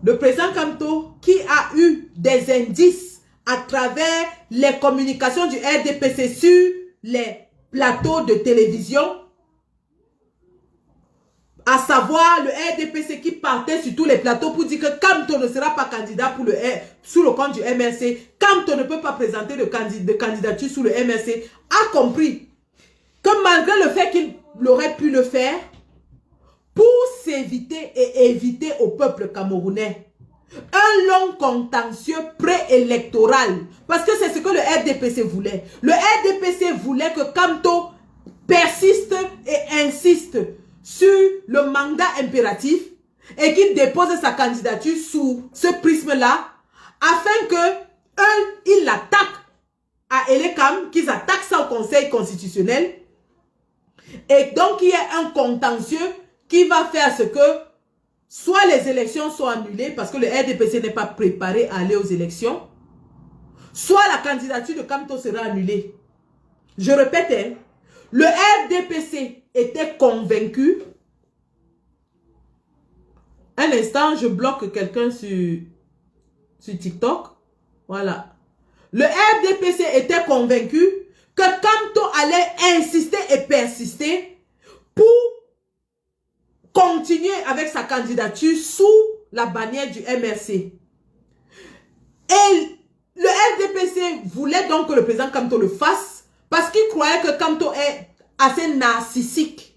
le président Kamto, qui a eu des indices à travers les communications du RDPC sur les plateaux de télévision, à savoir le RDPC qui partait sur tous les plateaux pour dire que Kamto ne sera pas candidat pour sous le compte du MRC, Kamto ne peut pas présenter de candidature sous le MRC, a compris que malgré le fait qu'il aurait pu le faire, pour s'éviter et éviter au peuple camerounais un long contentieux préélectoral, parce que c'est ce que le RDPC voulait. Le RDPC voulait que Kamto persiste et insiste sur le mandat impératif et qu'il dépose sa candidature sous ce prisme-là, afin que ils l'attaquent à Elekam, qu'ils attaquent ça au Conseil constitutionnel, et donc il y a un contentieux qui va faire ce que soit les élections soient annulées parce que le RDPC n'est pas préparé à aller aux élections, soit la candidature de Kamto sera annulée. Je répète, hein, le RDPC était convaincu. Un instant, je bloque quelqu'un sur TikTok. Voilà. Le RDPC était convaincu que Kamto allait insister et persister pour continuer avec sa candidature sous la bannière du MRC. Et le RDPC voulait donc que le président Kamto le fasse parce qu'il croyait que Kamto est assez narcissique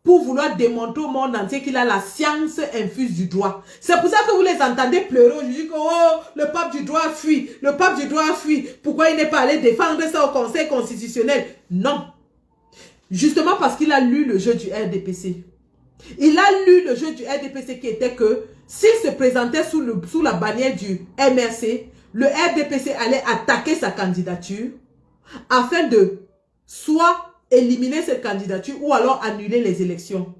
pour vouloir démontrer au monde entier qu'il a la science infuse du droit. C'est pour ça que vous les entendez pleurer aujourd'hui que oh, le pape du droit fuit, le pape du droit fuit. Pourquoi il n'est pas allé défendre ça au Conseil constitutionnel? Non. Justement parce qu'il a lu le jeu du RDPC. Il a lu le jeu du RDPC qui était que s'il se présentait sous la bannière du MRC, le RDPC allait attaquer sa candidature afin de soit éliminer cette candidature ou alors annuler les élections.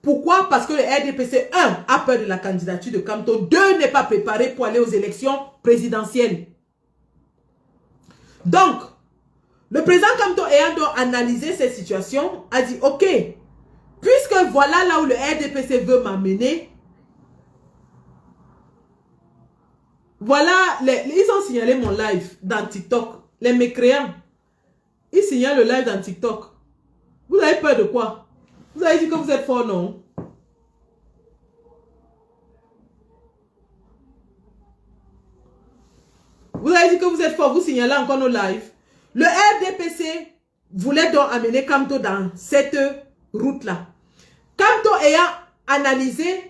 Pourquoi? Parce que le RDPC, 1, a peur de la candidature de Kamto, 2, n'est pas préparé pour aller aux élections présidentielles. Donc, le président Kamto ayant donc analysé cette situation, a dit, ok, puisque voilà là où le RDPC veut m'amener, voilà, ils ont signalé mon live dans TikTok, les mécréants. Ils signalent le live dans TikTok. Vous avez peur de quoi? Vous avez dit que vous êtes fort, non? Vous avez dit que vous êtes fort, vous signalez encore nos lives. Le RDPC voulait donc amener Kamto dans cette route-là. Kamto ayant analysé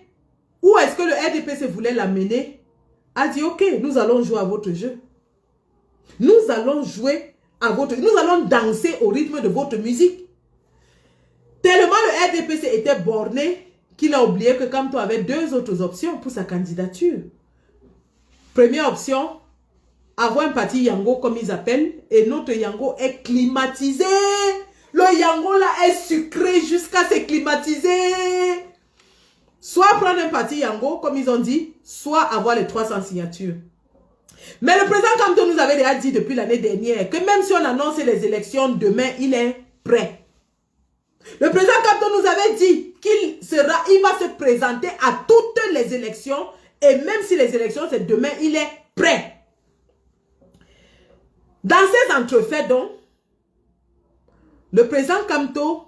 où est-ce que le RDPC voulait l'amener, a dit, ok, nous allons jouer à votre jeu. Nous allons jouer à votre... Nous allons danser au rythme de votre musique. Tellement le RDPC était borné qu'il a oublié que Kamto avait 2 autres options pour sa candidature. Première option, avoir un parti Yango comme ils appellent, et notre Yango est climatisé. Le Yango là est sucré jusqu'à se climatiser. Soit prendre un parti Yango comme ils ont dit, soit avoir les 300 signatures. Mais le président Kamto nous avait déjà dit depuis l'année dernière que même si on annonce les élections demain, il est prêt. Le président Kamto nous avait dit qu'il va se présenter à toutes les élections et même si les élections c'est demain, il est prêt. Dans ces entrefaits donc, le président Kamto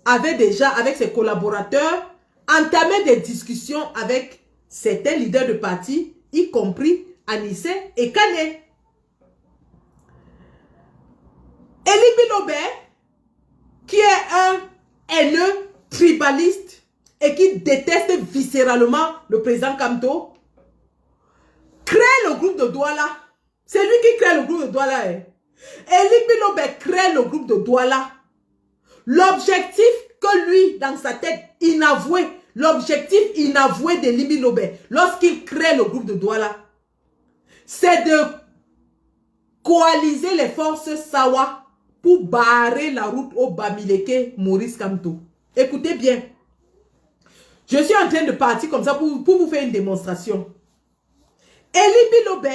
avait déjà, avec ses collaborateurs, entamé des discussions avec certains leaders de parti, y compris Anissé et Kane. Elie Bilobé, qui est un haineux tribaliste et qui déteste viscéralement le président Kamto, crée le groupe de Douala. C'est lui qui crée le groupe de Douala. Elie Bilobé crée le groupe de Douala. L'objectif que lui, dans sa tête, inavoué, l'objectif inavoué d'Elie Bilobé, lorsqu'il crée le groupe de Douala, c'est de coaliser les forces Sawa pour barrer la route au Bamileke Maurice Kamto. Écoutez bien. Je suis en train de partir comme ça pour vous faire une démonstration. Eli Bilobe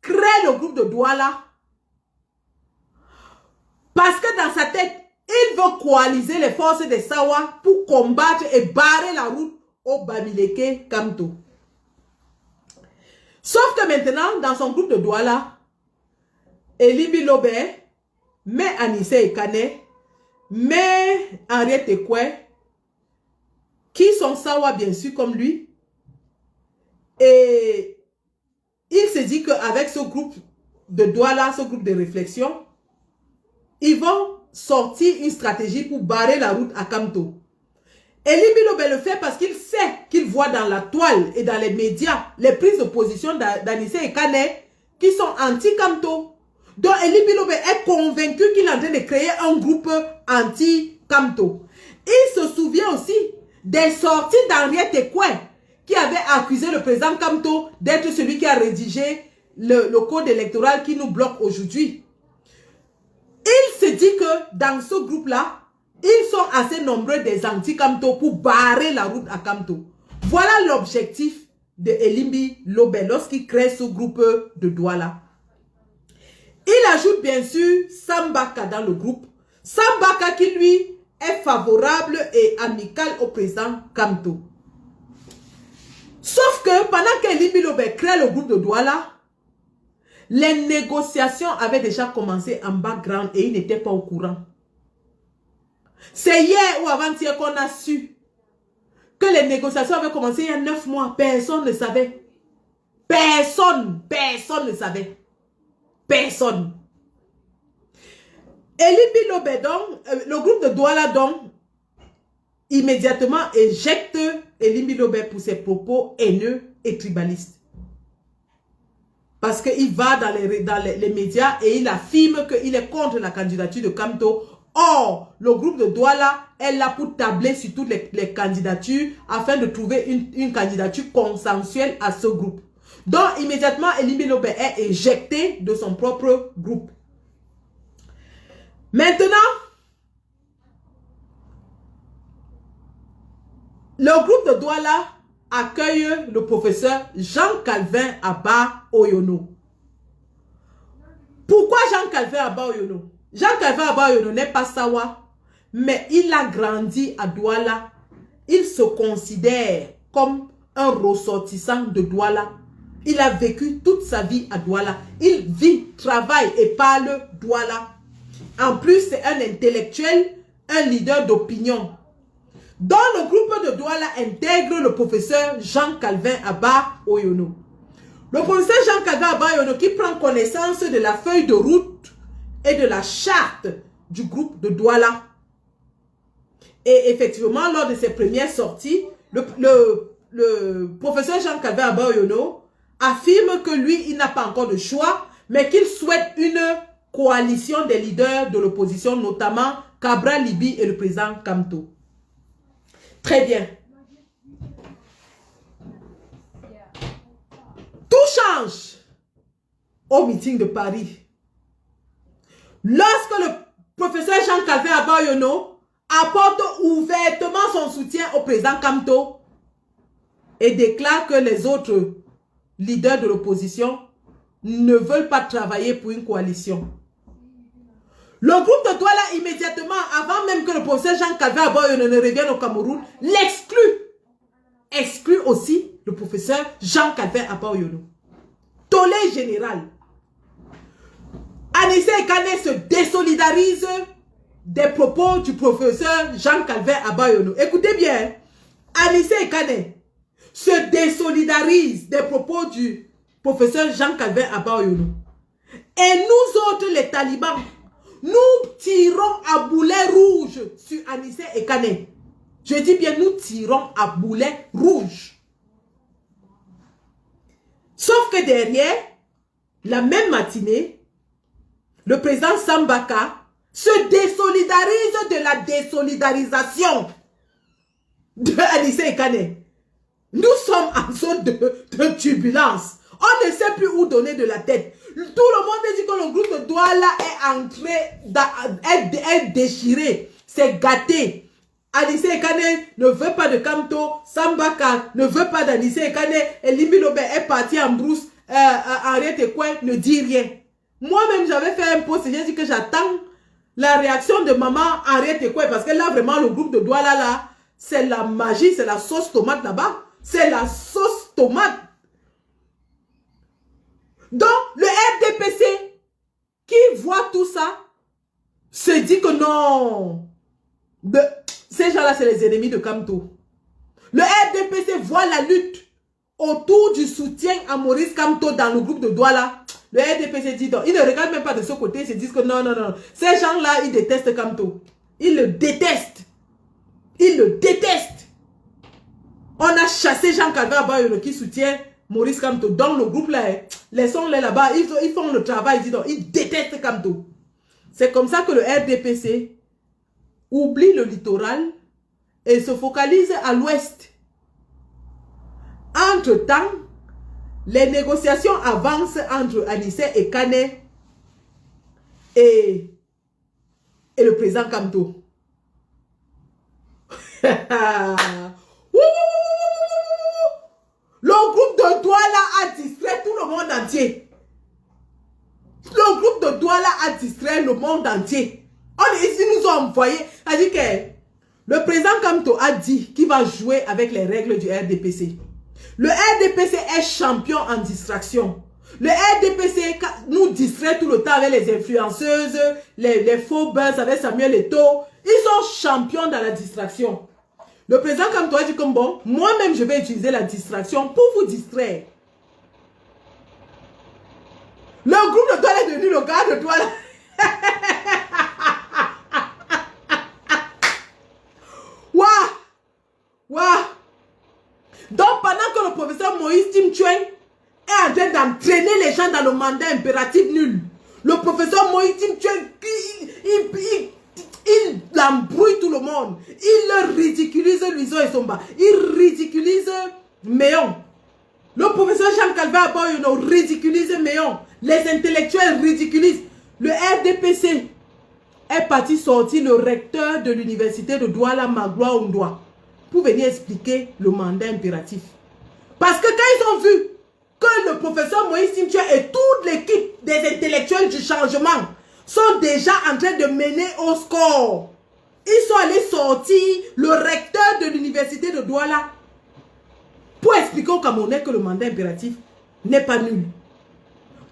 crée le groupe de Douala parce que dans sa tête, il veut coaliser les forces des Sawa pour combattre et barrer la route au Bamileke Kamto. Sauf que maintenant, dans son groupe de Douala, Eli Bilobe met Anissé Ekane, met Henriette Ekwe, qui sont Sawa bien sûr comme lui. Et il se dit qu'avec ce groupe de Douala, ce groupe de réflexion, ils vont sortir une stratégie pour barrer la route à Kamto. Eli Bilobe le fait parce qu'il sait qu'il voit dans la toile et dans les médias les prises de position d'Anissé Ekane qui sont anti-Kamto. Donc Eli Bilobe est convaincu qu'il est en train de créer un groupe anti-Kamto. Il se souvient aussi des sorties d'Henriette Ekwe qui avait accusé le président Kamto d'être celui qui a rédigé le code électoral qui nous bloque aujourd'hui. Il se dit que dans ce groupe-là, ils sont assez nombreux des anti-Kamto pour barrer la route à Kamto. Voilà l'objectif de Eli Bilobe lorsqu'il crée ce groupe de Douala. Il ajoute bien sûr Sambaka dans le groupe. Sambaka qui lui est favorable et amical au président Kamto. Sauf que pendant qu'Eli Bilobe crée le groupe de Douala, les négociations avaient déjà commencé en background et il n'était pas au courant. C'est hier ou avant-hier qu'on a su que les négociations avaient commencé il y a 9 mois. Personne ne savait. Personne ne savait. Personne. Eli Bilobe donc, le groupe de Douala donc, immédiatement éjecte Eli Bilobe pour ses propos haineux et tribalistes. Parce qu'il va dans les médias et il affirme qu'il est contre la candidature de Kamto. Or, le groupe de Douala est là pour tabler sur toutes les candidatures afin de trouver une candidature consensuelle à ce groupe. Donc, immédiatement, Eli Bilobe est éjecté de son propre groupe. Maintenant, le groupe de Douala accueille le professeur Jean-Calvin Abba Oyono. Pourquoi Jean-Calvin Abba Oyono? Jean-Calvin Abba Oyono n'est pas Sawa, mais il a grandi à Douala. Il se considère comme un ressortissant de Douala. Il a vécu toute sa vie à Douala. Il vit, travaille et parle Douala. En plus, c'est un intellectuel, un leader d'opinion. Dans le groupe de Douala intègre le professeur Jean-Calvin Abba Oyono. Le professeur Jean-Calvin Abba Oyono qui prend connaissance de la feuille de route et de la charte du groupe de Douala. Et effectivement, lors de ses premières sorties, le professeur Jean-Calvin Abba Oyono affirme que lui, il n'a pas encore de choix, mais qu'il souhaite une coalition des leaders de l'opposition, notamment Cabral Libi et le président Kamto. Très bien. Tout change au meeting de Paris. Lorsque le professeur Jean-Calvin Abba Oyono apporte ouvertement son soutien au président Kamto et déclare que les autres leaders de l'opposition ne veulent pas travailler pour une coalition. Le groupe de Douala, immédiatement, avant même que le professeur Jean-Calvin Abba Oyono ne revienne au Cameroun, l'exclut. Exclut aussi le professeur Jean-Calvin Abba Oyono. Tollé général. Anissé Ekane se désolidarise des propos du professeur Jean-Calvin Abba Oyono. Écoutez bien, Anissé Ekane se désolidarise des propos du professeur Jean-Calvin Abba Oyono. Et nous autres, les talibans, nous tirons à boulet rouge sur Anissé Ekane. Je dis bien, nous tirons à boulet rouge. Sauf que derrière, la même matinée, le président Sambaka se désolidarise de la désolidarisation de Anissé Ekane. Nous sommes en zone de turbulence. On ne sait plus où donner de la tête. le monde dit que le groupe de Douala est entré, est déchiré, c'est gâté. Anissé Ekane ne veut pas de Kamto, Sambaka ne veut pas d'Anissé Ekane, et Limbilobe est parti en brousse, Henriette Ekoué ne dit rien. Moi-même, j'avais fait un post et j'ai dit que j'attends la réaction de maman Henriette Ekoué, parce que là, vraiment, le groupe de Douala, là, c'est la magie, c'est la sauce tomate là-bas. C'est la sauce tomate. Donc, le RDPC, qui voit tout ça, se dit que non. Ces gens-là, c'est les ennemis de Kamto. Le RDPC voit la lutte autour du soutien à Maurice Kamto dans le groupe de Douala. Le RDPC dit non. Ils ne regardent même pas de ce côté. Ils se disent que non, non, non. Ces gens-là, ils détestent Kamto. Ils le détestent. Ils le détestent. On a chassé Jean Kagaba qui soutient Maurice Kamto. Dans le groupe, là, laissons-les là-bas. Ils font le travail. Ils disent non. Ils détestent Kamto. C'est comme ça que le RDPC oublie le littoral et se focalise à l'ouest. Entre-temps, les négociations avancent entre Anissé Ekane et le président Kamto. Le groupe de Douala a distrait tout le monde entier. Le groupe de Douala a distrait le monde entier. Ils nous ont envoyé. C'est-à-dire que le président Kamto a dit qu'il va jouer avec les règles du RDPC. Le RDPC est champion en distraction. Le RDPC nous distrait tout le temps avec les influenceuses, les faux buzz avec Samuel Eto'o. Ils sont champions dans la distraction. Le président Kamto a dit comme bon, moi-même je vais utiliser la distraction pour vous distraire. Le groupe de Douala est devenu le gars de Douala. Donc, pendant que le professeur Moïse Tim Chuen est en train d'entraîner les gens dans le mandat impératif nul, le professeur Moïse Tim Chuen, il embrouille tout le monde. Il ridiculise Luiso et Somba. Il ridiculise Méon. Le professeur Jean-Calvin Aboyono ridiculise Méon. Les intellectuels ridiculisent. Le RDPC est parti sortir le recteur de l'université de Douala, Magloire Ondoa, pour venir expliquer le mandat impératif. Parce que quand ils ont vu que le professeur Moïse Timtua et toute l'équipe des intellectuels du changement sont déjà en train de mener au score, ils sont allés sortir le recteur de l'université de Douala pour expliquer aux Camerounais que le mandat impératif n'est pas nul.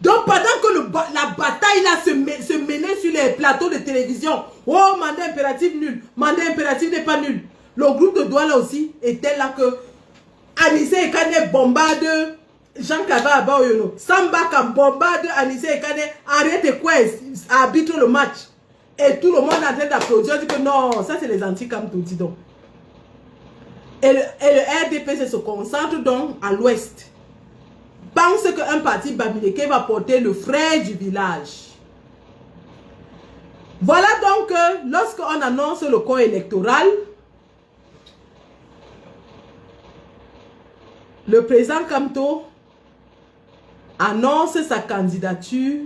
Donc pendant que la bataille là se menait sur les plateaux de télévision, oh mandat impératif nul, mandat impératif n'est pas nul. Le groupe de Douala aussi était là que Anissé Ekane bombarde Jean Kava Abaoyono, Sambaka bombarde Anissé Ekane, arrête Ekoué arbitre le match. Et tout le monde est en train d'applaudir, dit que non, ça c'est les anti-Kamto, dis donc. Et le RDPC se concentre donc à l'ouest. Pense qu'un parti Bamileke va porter le frère du village. Voilà donc, lorsqu'on annonce le corps électoral, le président Kamto annonce sa candidature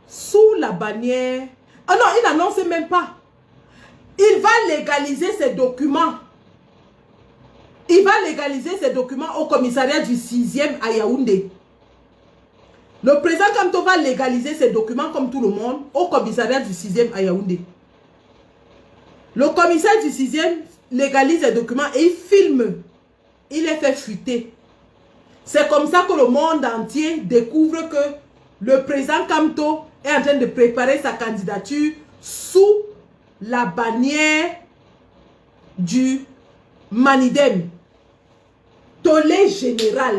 sous la bannière. Ah non, il n'annonce même pas. Il va légaliser ses documents. Il va légaliser ses documents au commissariat du 6e à Yaoundé. Le président Kamto va légaliser ses documents comme tout le monde au commissariat du 6e à Yaoundé. Le commissaire du 6e légalise ses documents et il filme. Il les fait fuiter. C'est comme ça que le monde entier découvre que le président Kamto est en train de préparer sa candidature sous la bannière du Manidem. Tollé général.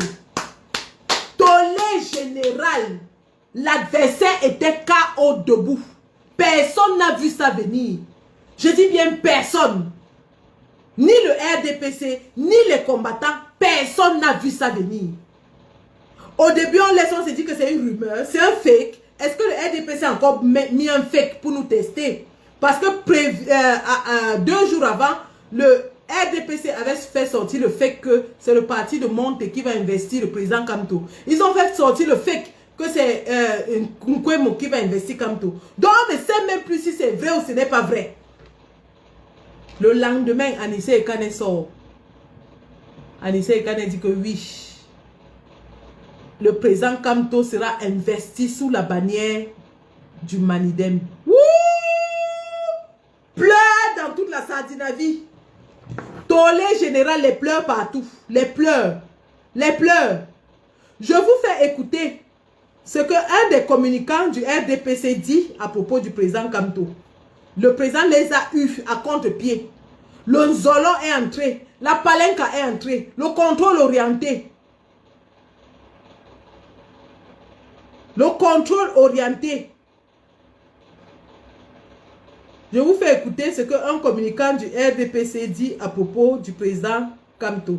Tollé général. L'adversaire était KO debout. Personne n'a vu ça venir. Je dis bien personne. Ni le RDPC, ni les combattants, personne n'a vu ça venir. Au début, on s'est dit que c'est une rumeur, c'est un fake. Est-ce que le RDPC a encore mis un fake pour nous tester? Parce que 2 jours avant, le RDPC avait fait sortir le fake que c'est le parti de Monte qui va investir le président Kamto. Ils ont fait sortir le fake que c'est Nkwemo qui va investir Kamto. Donc on ne sait même plus si c'est vrai ou ce n'est pas vrai. Le lendemain, Anissé Ekane sort. Anissé Ekane dit que oui, le président Kamto sera investi sous la bannière du Manidem. Wouh! Pleure dans toute la Scandinavie. Tollé général, les pleurs partout. Les pleurs. Les pleurs. Je vous fais écouter ce qu'un des communicants du RDPC dit à propos du président Kamto. Le président les a eus à contre-pied. Le Nzolo est entré. La Palenka est entrée. Le contrôle orienté. Le contrôle orienté. Je vous fais écouter ce qu'un communicant du RDPC dit à propos du président Kamto.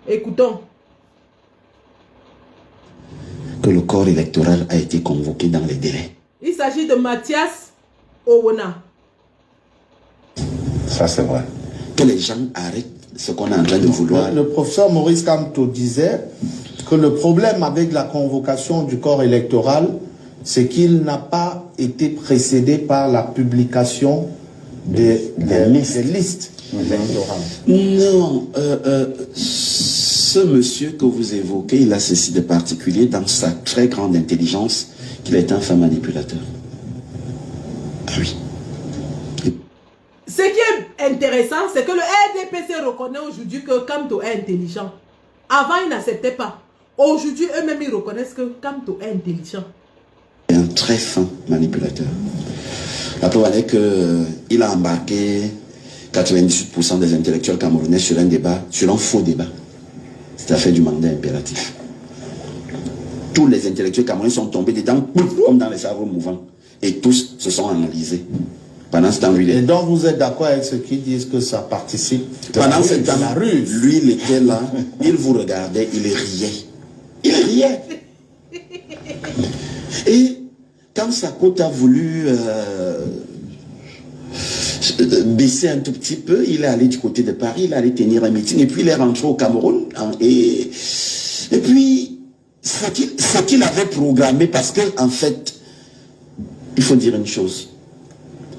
Écoutons. Que le corps électoral a été convoqué dans les délais. Il s'agit de Mathias Owona. Ça, c'est vrai. Que les gens arrêtent ce qu'on est en train de vouloir. Le professeur Maurice Kamto disait que le problème avec la convocation du corps électoral, c'est qu'il n'a pas été précédé par la publication des listes électorales. Non, ce monsieur que vous évoquez, il a ceci de particulier dans sa très grande intelligence, qu'il est un fin manipulateur. Oui. Ce qui est intéressant, c'est que le RDPC reconnaît aujourd'hui que Kamto est intelligent. Avant, ils n'acceptaient pas. Aujourd'hui, eux-mêmes, ils reconnaissent que Kamto est intelligent. Un très fin manipulateur. La preuve est qu'il a embarqué 98% des intellectuels camerounais sur un débat, sur un faux débat. C'est à fait du mandat impératif. Tous les intellectuels camerounais sont tombés dedans, comme dans les cerveaux mouvants. Et tous se sont analysés. Pendant ce temps, lui, et donc vous êtes d'accord avec ceux qui disent que ça participe pendant ce temps, lui, il était là, il vous regardait, il riait. Il riait. Et quand Sakot a voulu baisser un tout petit peu, il est allé du côté de Paris, il est allé tenir un meeting, et puis il est rentré au Cameroun. Et puis, ce qu'il avait programmé, parce que en fait, il faut dire une chose.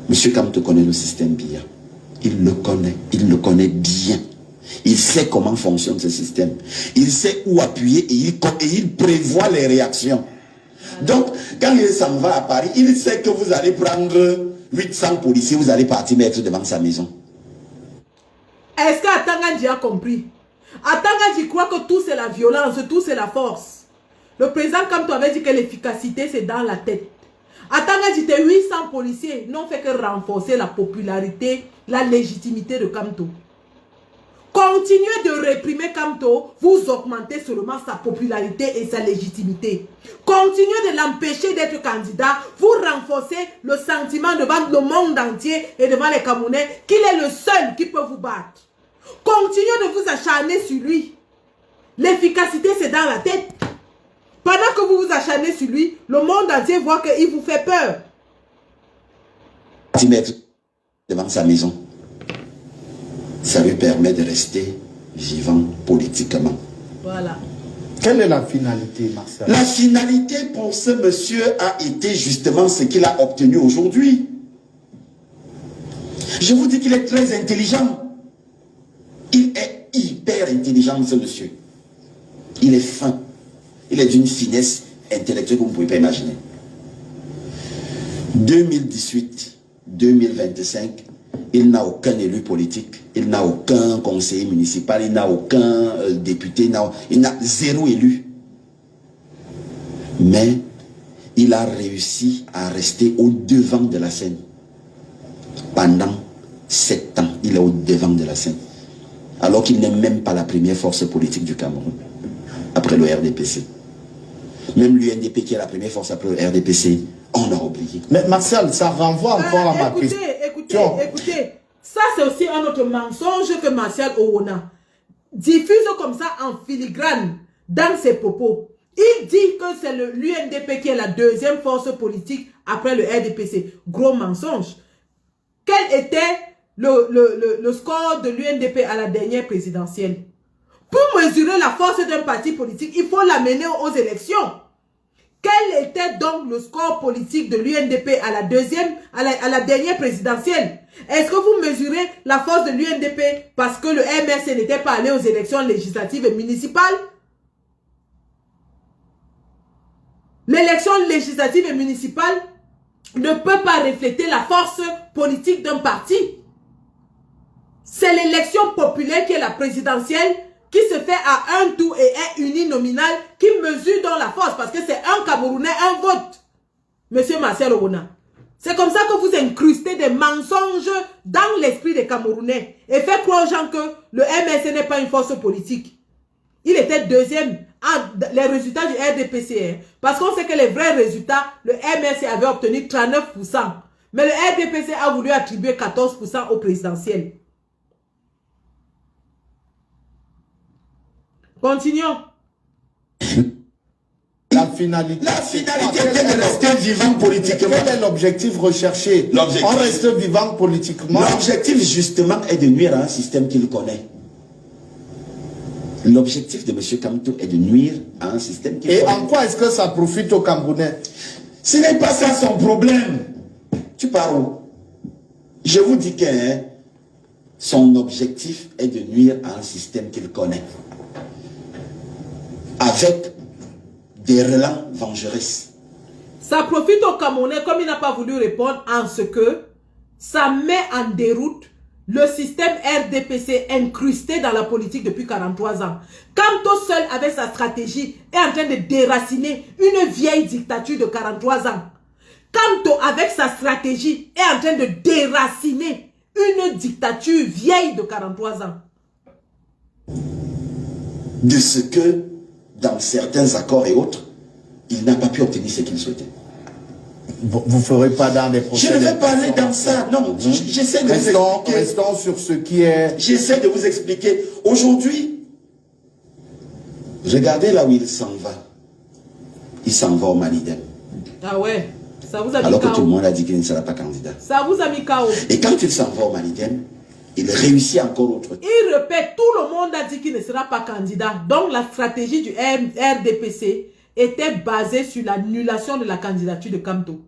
Monsieur Kamto connaît le système BIA. Il le connaît bien. Il sait comment fonctionne ce système. Il sait où appuyer et il prévoit les réactions. Donc, quand il s'en va à Paris, il sait que vous allez prendre 800 policiers, vous allez partir mettre devant sa maison. Est-ce qu'Atangadji a compris? Atangadji croit que tout c'est la violence, tout c'est la force. Le président Kamto avait dit que l'efficacité c'est dans la tête. Atangadji, 800 policiers n'ont fait que renforcer la popularité, la légitimité de Kamto. Continuez de réprimer Kamto, vous augmentez seulement sa popularité et sa légitimité. Continuez de l'empêcher d'être candidat, vous renforcez le sentiment devant le monde entier et devant les Camerounais qu'il est le seul qui peut vous battre. Continuez de vous acharner sur lui. L'efficacité c'est dans la tête. Pendant que vous vous acharnez sur lui, le monde entier voit qu'il vous fait peur. Devant sa maison. Ça lui permet de rester vivant politiquement. Voilà. Quelle est la finalité, Marcel? La finalité pour ce monsieur a été justement ce qu'il a obtenu aujourd'hui. Je vous dis qu'il est très intelligent. Il est hyper intelligent, ce monsieur. Il est fin. Il est d'une finesse intellectuelle que vous ne pouvez pas imaginer. 2018, 2025, il n'a aucun élu politique, il n'a aucun conseiller municipal, il n'a aucun député, il n'a zéro élu. Mais il a réussi à rester au devant de la scène. Pendant 7 ans, il est au devant de la scène. Alors qu'il n'est même pas la première force politique du Cameroun, après le RDPC. Même l'UNDP qui est la première force après le RDPC, on a oublié. Mais Marcel, ça renvoie encore à ma question. Écoutez, ça c'est aussi un autre mensonge que Martial Owona diffuse comme ça en filigrane dans ses propos. Il dit que c'est l'UNDP qui est la deuxième force politique après le RDPC. Gros mensonge. Quel était le score de l'UNDP à la dernière présidentielle? Pour mesurer la force d'un parti politique, il faut l'amener aux élections. Quel était donc le score politique de l'UNDP à la dernière présidentielle? Est-ce que vous mesurez la force de l'UNDP parce que le MRC n'était pas allé aux élections législatives et municipales? L'élection législative et municipale ne peut pas refléter la force politique d'un parti. C'est l'élection populaire qui est la présidentielle, qui se fait à un tour et est uninominal, qui mesure dans la force, parce que c'est un Camerounais, un vote. Monsieur Marcel Ouna. C'est comme ça que vous incrustez des mensonges dans l'esprit des Camerounais et fait croire aux gens que le MRC n'est pas une force politique. Il était deuxième les résultats du RDPC. Parce qu'on sait que les vrais résultats, le MRC avait obtenu 39%. Mais le RDPC a voulu attribuer 14% au présidentiel. Continuons. La finalité est de rester vivant politiquement. Quel est l'objectif recherché? On reste vivant politiquement. L'objectif, justement, est de nuire à un système qu'il connaît. L'objectif de M. Kamto est de nuire à un système qu'il connaît. Et en quoi est-ce que ça profite aux Camerounais? Ce n'est pas ça son problème. Tu parles où? Je vous dis que son objectif est de nuire à un système qu'il connaît. Avec des relents vengeresses. Ça profite aux Camerounais, comme il n'a pas voulu répondre, en ce que ça met en déroute le système RDPC incrusté dans la politique depuis 43 ans. Kamto seul, avec sa stratégie, est en train de déraciner une vieille dictature de 43 ans. Kamto, avec sa stratégie, est en train de déraciner une dictature vieille de 43 ans. De ce que, dans certains accords et autres, il n'a pas pu obtenir ce qu'il souhaitait. Vous ne ferez pas dans des procès. Je ne vais pas aller dans ça. Non, j'essaie de vous expliquer. Restons sur ce qui est... J'essaie de vous expliquer. Aujourd'hui, regardez là où il s'en va. Il s'en va au Manidem. Ah ouais, ça vous a mis alors que KO. tout le monde a dit qu'il ne sera pas candidat. Ça vous a mis KO. Et quand il s'en va au Manidem, il réussit encore autre chose. Il répète, tout le monde a dit qu'il ne sera pas candidat. Donc la stratégie du RDPC était basée sur l'annulation de la candidature de Kamto.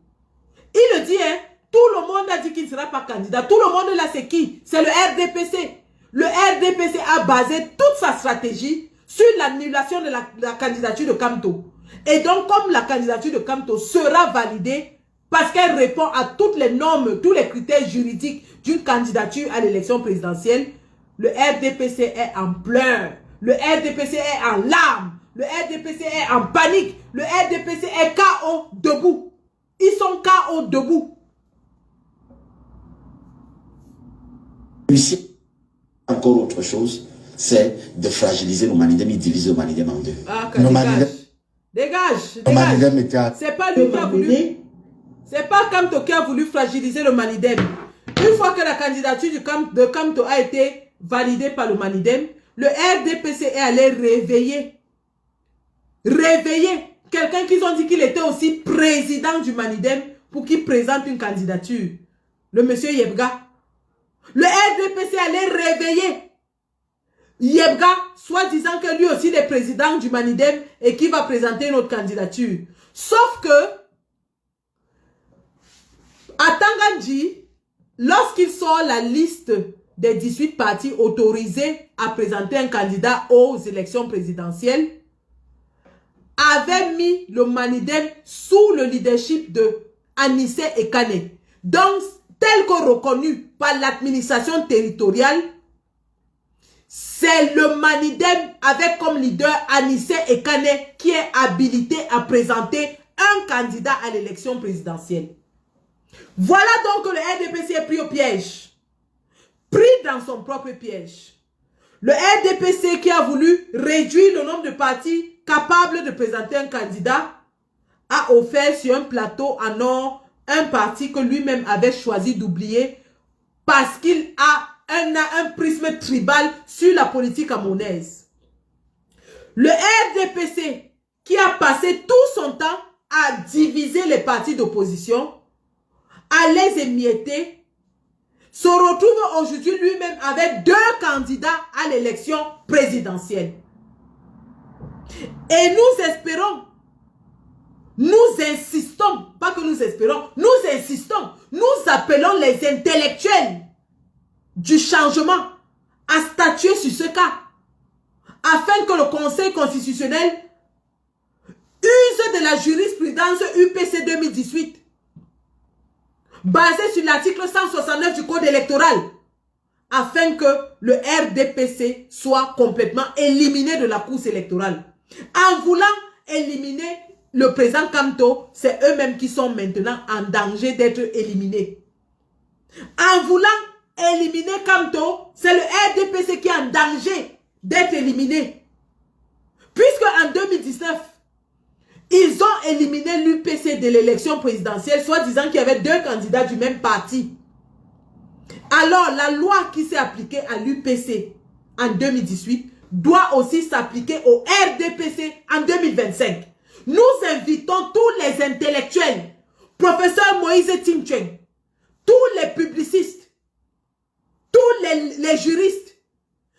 Il le dit, hein, tout le monde a dit qu'il ne sera pas candidat. Tout le monde là, c'est qui? C'est le RDPC. Le RDPC a basé toute sa stratégie sur l'annulation de la candidature de Kamto. Et donc, comme la candidature de Kamto sera validée, parce qu'elle répond à toutes les normes, tous les critères juridiques d'une candidature à l'élection présidentielle, le RDPC est en pleurs. Le RDPC est en larmes. Le RDPC est en panique. Le RDPC est KO debout. Ils sont KO debout. Ici, encore autre chose, c'est de fragiliser le Manidem. Il divise le Manidem en deux. Ah, dégage. dégage. C'est pas lui qui a voulu. C'est pas Kamto qui a voulu fragiliser le Manidem. Une fois que la candidature de Kamto a été validée par le Manidem, le RDPC est allé réveiller quelqu'un qui ont dit qu'il était aussi président du Manidem pour qu'il présente une candidature. Le monsieur Yebga. Le RDPC allait réveiller Yebga, soi-disant que lui aussi est président du Manidem et qui va présenter une autre candidature. Sauf que, à Tangandji, lorsqu'il sort la liste des 18 partis autorisés à présenter un candidat aux élections présidentielles, avait mis le Manidem sous le leadership de Anissé Ekane. Donc, tel que reconnu par l'administration territoriale, c'est le Manidem avec comme leader Anissé Ekane qui est habilité à présenter un candidat à l'élection présidentielle. Voilà donc que le RDPC est pris au piège. Pris dans son propre piège. Le RDPC qui a voulu réduire le nombre de partis capables de présenter un candidat a offert sur un plateau en or un parti que lui-même avait choisi d'oublier parce qu'il a un prisme tribal sur la politique camerounaise. Le RDPC qui a passé tout son temps à diviser les partis d'opposition, à les émietter, se retrouve aujourd'hui lui-même avec 2 candidats à l'élection présidentielle. Et nous espérons, nous insistons, pas que nous espérons, nous insistons, nous appelons les intellectuels du changement à statuer sur ce cas, afin que le Conseil constitutionnel use de la jurisprudence UPC 2018, basée sur l'article 169 du Code électoral, afin que le RDPC soit complètement éliminé de la course électorale. En voulant éliminer le président Kamto, c'est eux-mêmes qui sont maintenant en danger d'être éliminés. En voulant éliminer Kamto, c'est le RDPC qui est en danger d'être éliminé. Puisque en 2019, ils ont éliminé l'UPC de l'élection présidentielle, soit disant qu'il y avait 2 candidats du même parti. Alors, la loi qui s'est appliquée à l'UPC en 2018 doit aussi s'appliquer au RDPC en 2025. Nous invitons tous les intellectuels, professeur Moïse Tincheng, tous les publicistes, tous les juristes,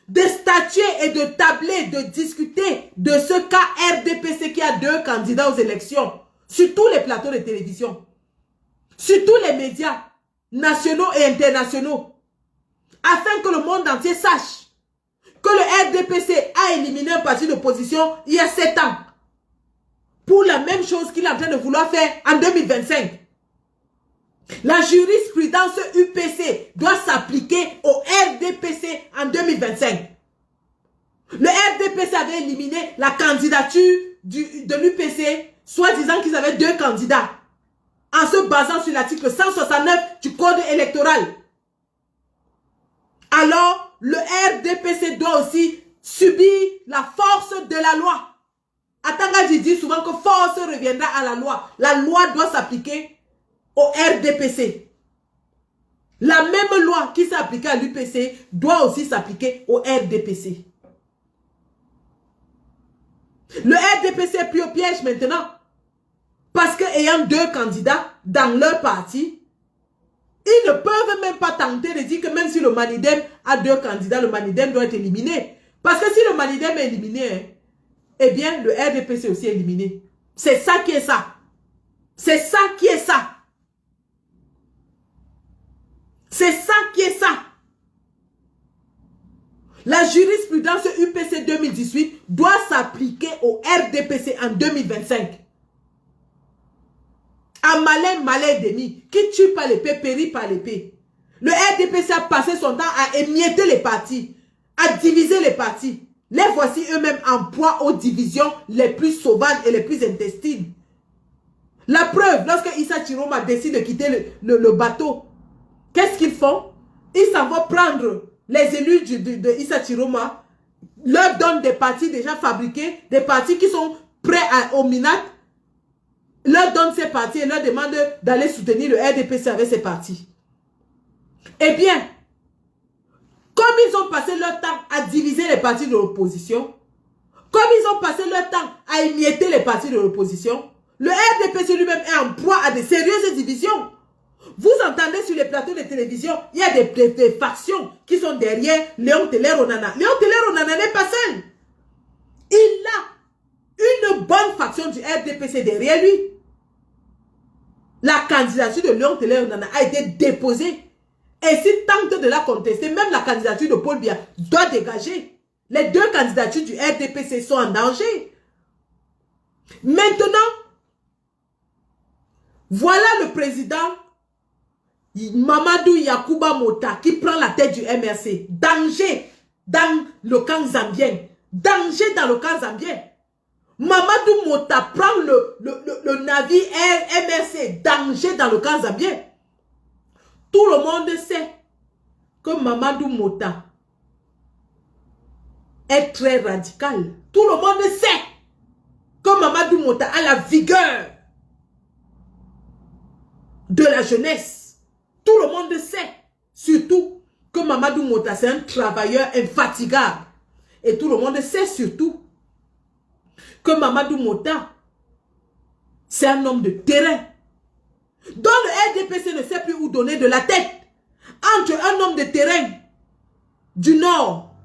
de statuer et de tabler, de discuter de ce cas RDPC qui a 2 candidats aux élections, sur tous les plateaux de télévision, sur tous les médias nationaux et internationaux, afin que le monde entier sache que le RDPC a éliminé un parti d'opposition il y a 7 ans, pour la même chose qu'il est en train de vouloir faire en 2025. La jurisprudence UPC doit s'appliquer au RDPC en 2025. Le RDPC avait éliminé la candidature de l'UPC, soit disant qu'ils avaient 2 candidats, en se basant sur l'article 169 du Code électoral. Alors, le RDPC doit aussi subir la force de la loi. Atanga dit souvent que force reviendra à la loi. La loi doit s'appliquer au RDPC. La même loi qui s'est appliquée à l'UPC doit aussi s'appliquer au RDPC. Le RDPC est pris au piège maintenant. Parce qu'ayant 2 candidats dans leur parti, ils ne peuvent même pas tenter de dire que même si le Manidem a 2 candidats, le Manidem doit être éliminé. Parce que si le Manidem est éliminé, eh bien le RDPC aussi est éliminé. C'est ça qui est ça. C'est ça qui est ça. C'est ça qui est ça. La jurisprudence UPC 2018 doit s'appliquer au RDPC en 2025. À malin demi, qui tue par l'épée, périt par l'épée. Le RDPC a passé son temps à émietter les partis, à diviser les partis. Les voici eux-mêmes en proie aux divisions les plus sauvages et les plus intestines. La preuve, lorsque Issa Chiroma décide de quitter le bateau, qu'est-ce qu'ils font? Ils s'en vont prendre les élus de Issa Chiroma, leur donnent des partis déjà fabriqués, des partis qui sont prêts au minat, leur donnent ces partis et leur demandent d'aller soutenir le RDPC avec ces partis. Eh bien, comme ils ont passé leur temps à diviser les partis de l'opposition, comme ils ont passé leur temps à émietter les partis de l'opposition, le RDPC lui-même est en proie à de sérieuses divisions. Vous entendez sur les plateaux de télévision, il y a des factions qui sont derrière Léon Teller Onana. Léon Teller Onana n'est pas seul. Il a une bonne faction du RDPC derrière lui. La candidature de Léon Teller Onana a été déposée. Et s'il tente de la contester, même la candidature de Paul Biya doit dégager. Les 2 candidatures du RDPC sont en danger. Maintenant, voilà le président Mamadou Yakuba Mota qui prend la tête du MRC. Danger dans le camp zambien. Danger dans le camp zambien. Mamadou Mota prend le navire MRC. Danger dans le camp zambien. Tout le monde sait que Mamadou Mota est très radical. Tout le monde sait que Mamadou Mota a la vigueur de la jeunesse. Tout le monde sait, surtout, que Mamadou Mota, c'est un travailleur infatigable. Et tout le monde sait surtout que Mamadou Mota, c'est un homme de terrain. dont le RDPC ne sait plus où donner de la tête. entre un homme de terrain du nord,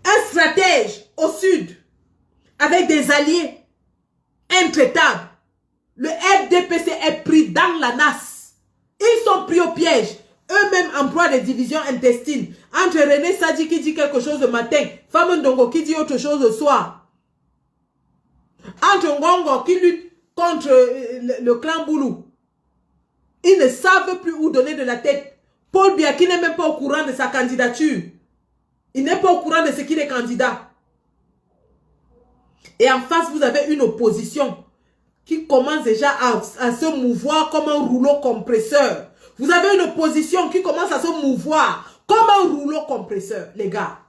un stratège au sud, avec des alliés intraitables. Le FDPC est pris dans la nasse. Ils sont pris au piège. Eux-mêmes emploient des divisions intestines. Entre René Sadi qui dit quelque chose le matin, Femme Ndongo qui dit autre chose le soir. Entre Ngongo qui lutte contre le clan Boulou. Ils ne savent plus où donner de la tête. Paul Biya qui n'est même pas au courant de sa candidature. Il n'est pas au courant de ce qu'il est candidat. Et en face, vous avez une opposition qui commence déjà à se mouvoir comme un rouleau compresseur. Vous avez une opposition qui commence à se mouvoir comme un rouleau compresseur, les gars.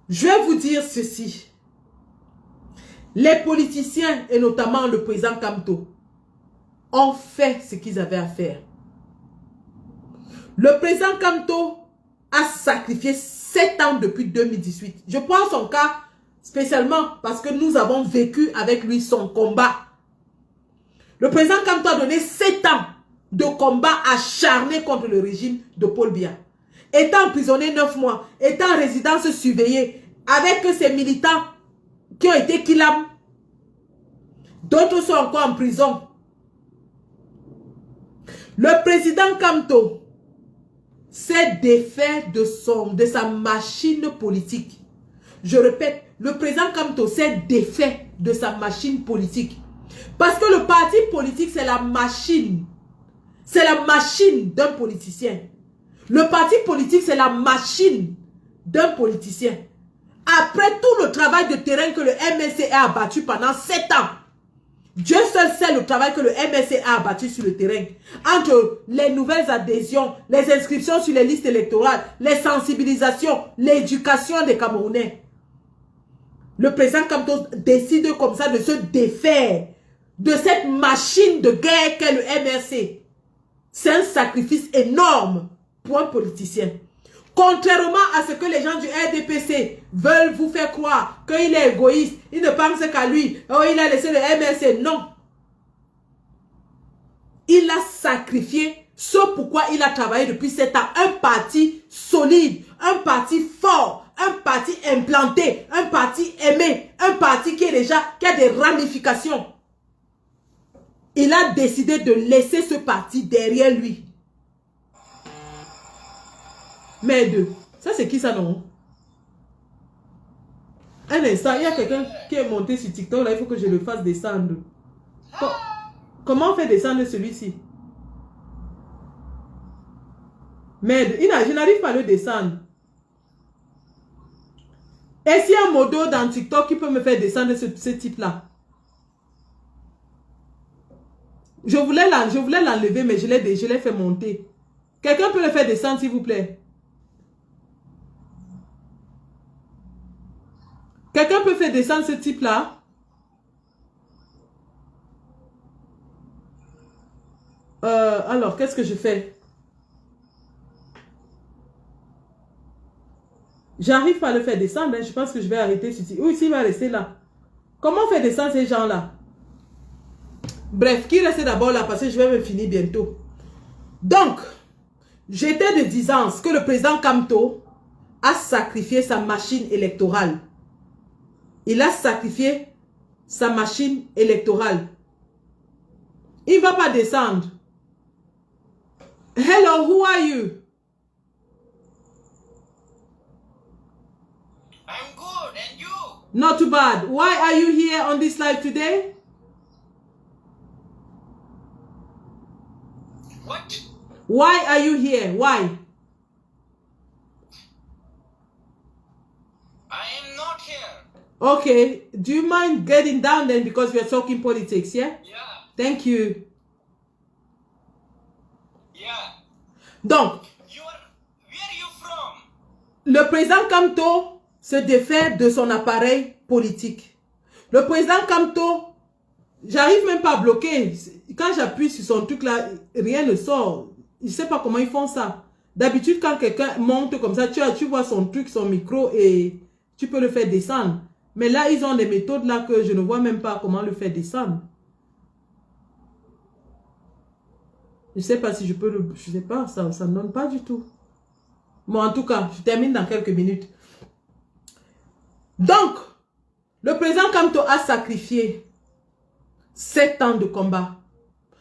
Je vais vous dire ceci. Les politiciens, et notamment le président Kamto, ont fait ce qu'ils avaient à faire. Le président Kamto a sacrifié 7 ans depuis 2018. Je prends son cas spécialement parce que nous avons vécu avec lui son combat. Le président Kamto a donné 7 ans de combat acharné contre le régime de Paul Biya. Étant emprisonné 9 mois, étant en résidence surveillée, avec ses militants qui ont été kidnappés. D'autres sont encore en prison. Le président Kamto s'est défait de sa machine politique. Je répète, le président Kamto s'est défait de sa machine politique. Parce que le parti politique, c'est la machine. C'est la machine d'un politicien. Le parti politique, c'est la machine d'un politicien. Après tout le travail de terrain que le MLC a abattu pendant 7 ans, Dieu seul sait le travail que le MLC a abattu sur le terrain. Entre les nouvelles adhésions, les inscriptions sur les listes électorales, les sensibilisations, l'éducation des Camerounais. Le président Kamto décide comme ça de se défaire de cette machine de guerre qu'est le MRC. C'est un sacrifice énorme pour un politicien. Contrairement à ce que les gens du RDPC veulent vous faire croire, qu'il est égoïste, il ne pense qu'à lui, oh, il a laissé le MRC. Non. Il a sacrifié ce pourquoi il a travaillé depuis 7 ans. Un parti solide, un parti fort, un parti implanté, un parti aimé, un parti qui a des ramifications. Il a décidé de laisser ce parti derrière lui. Mais ça c'est qui ça non? Un instant, il y a quelqu'un qui est monté sur TikTok, là il faut que je le fasse descendre. Comment on fait descendre celui-ci? Merde, je n'arrive pas à le descendre. Est-ce qu'il y a un modo dans TikTok qui peut me faire descendre ce type-là? Je voulais l'enlever, mais je l'ai fait monter. Quelqu'un peut le faire descendre, s'il vous plaît? Quelqu'un peut faire descendre ce type-là? Alors, qu'est-ce que je fais? J'arrive pas à le faire descendre. Hein. Je pense que je vais arrêter. Oui, il va rester là. Comment faire descendre ces gens-là? Bref, qui reste d'abord là parce que je vais me finir bientôt. Donc, j'étais de disance que le président Kamto a sacrifié sa machine électorale. Il a sacrifié sa machine électorale. Il ne va pas descendre. Hello, who are you? I'm good, and you? Not too bad. Why are you here on this live today? What? Why are you here? Why? I am not here. Okay. Do you mind getting down then because we are talking politics, yeah? Yeah. Thank you. Yeah. Donc, Where are you from? le président Kamto se défait de son appareil politique. Le président Kamto, j'arrive même pas à bloquer. Quand j'appuie sur son truc là, rien ne sort. Je ne sais pas comment ils font ça. D'habitude, quand quelqu'un monte comme ça, tu vois son truc, son micro et tu peux le faire descendre. Mais là, ils ont des méthodes là que je ne vois même pas comment le faire descendre. Je ne sais pas si je peux le... Je ne sais pas, ça ne donne pas du tout. Bon, en tout cas, je termine dans quelques minutes. Donc, le président Kamto a sacrifié 7 ans de combat.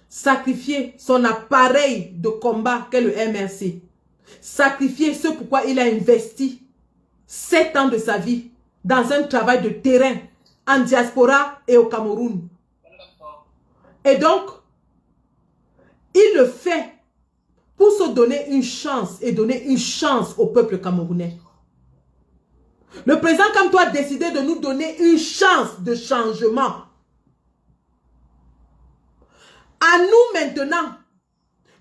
Sacrifié son appareil de combat qu'est le MRC. Sacrifié ce pourquoi il a investi 7 ans de sa vie dans un travail de terrain en diaspora et au Cameroun. Et donc, il le fait pour se donner une chance et donner une chance au peuple camerounais. Le président Kamto a décidé de nous donner une chance de changement. À nous maintenant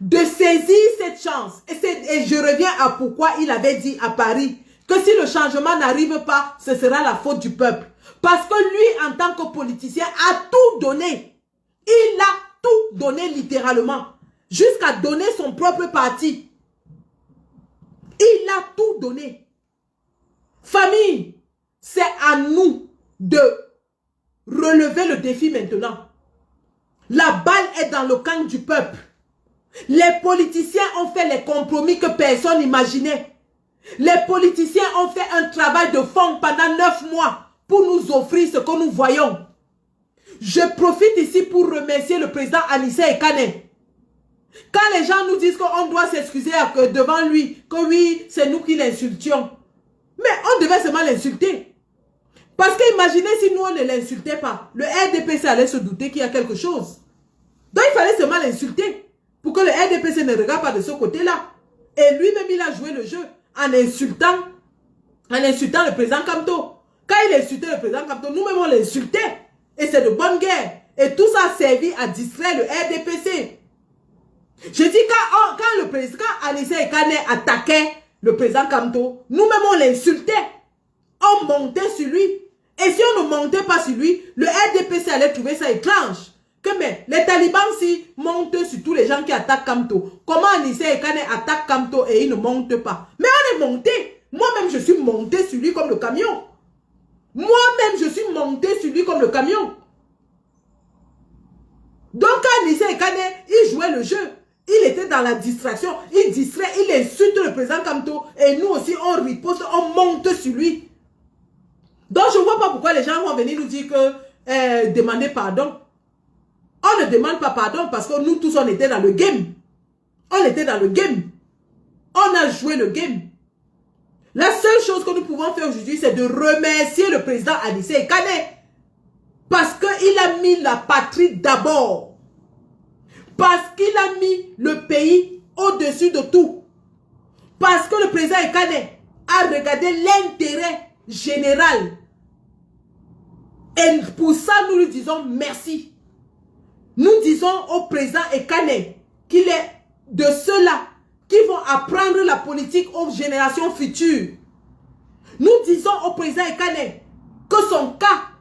de saisir cette chance. Et je reviens à pourquoi il avait dit à Paris que si le changement n'arrive pas, ce sera la faute du peuple. Parce que lui, en tant que politicien, a tout donné. Il a tout donné littéralement. Jusqu'à donner son propre parti. Il a tout donné. Famille, c'est à nous de relever le défi maintenant. La balle est dans le camp du peuple. Les politiciens ont fait les compromis que personne n'imaginait. Les politiciens ont fait un travail de fond pendant 9 mois pour nous offrir ce que nous voyons. Je profite ici pour remercier le président Anissé Ekane. Quand les gens nous disent qu'on doit s'excuser devant lui, que oui, c'est nous qui l'insultions. Mais on devait seulement l'insulter. Parce que imaginez si nous on ne l'insultait pas, le RDPC allait se douter qu'il y a quelque chose. Donc il fallait seulement l'insulter pour que le RDPC ne regarde pas de ce côté-là. Et lui-même il a joué le jeu en insultant le président Kamto. Quand il insultait le président Kamto, nous-mêmes on l'insultait. Et c'est de bonne guerre. Et tout ça a servi à distraire le RDPC. Je dis quand le président Anissé Ekane attaquait le président Kamto, nous-mêmes on l'insultait. On montait sur lui. Et si on ne montait pas sur lui, le RDPC allait trouver ça étrange. Que mais les talibans aussi montent sur tous les gens qui attaquent Kamto. Comment Anissé Ekane attaque Kamto et il ne monte pas? Mais on est monté. Moi-même je suis monté sur lui comme le camion. Moi-même je suis monté sur lui comme le camion. Donc quand Anissé Ekane, il jouait le jeu. Il était dans la distraction. Il distrait, il insulte le président Kamto. Et nous aussi on riposte, on monte sur lui. Donc je ne vois pas pourquoi les gens vont venir nous dire que demander pardon. On ne demande pas pardon parce que nous tous on était dans le game. On était dans le game. On a joué le game. La seule chose que nous pouvons faire aujourd'hui, c'est de remercier le président Anissé Ekane. Parce qu'il a mis la patrie d'abord. Parce qu'il a mis le pays au-dessus de tout. Parce que le président Ekane a regardé l'intérêt général. Et pour ça, nous lui disons merci. Nous disons au président Ekane qu'il est de ceux-là qui vont apprendre la politique aux générations futures. Nous disons au président Ekane que son cas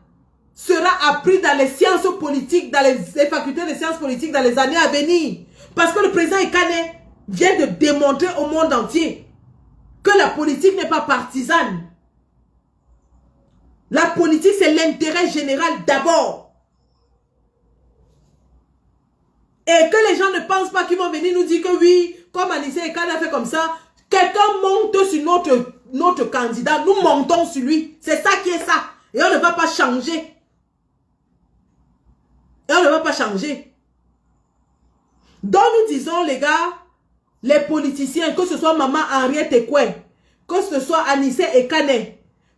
sera appris dans les sciences politiques, dans les facultés de sciences politiques dans les années à venir. Parce que le président Ekane vient de démontrer au monde entier que la politique n'est pas partisane. La politique, c'est l'intérêt général d'abord. Et que les gens ne pensent pas qu'ils vont venir nous dire que oui, comme Anissé Ekane a fait comme ça, quelqu'un monte sur notre candidat, nous montons sur lui. C'est ça qui est ça. Et on ne va pas changer. Et on ne va pas changer. Donc nous disons, les gars, les politiciens, que ce soit Maman Henriette Ekwe, que ce soit Anissé Ekane,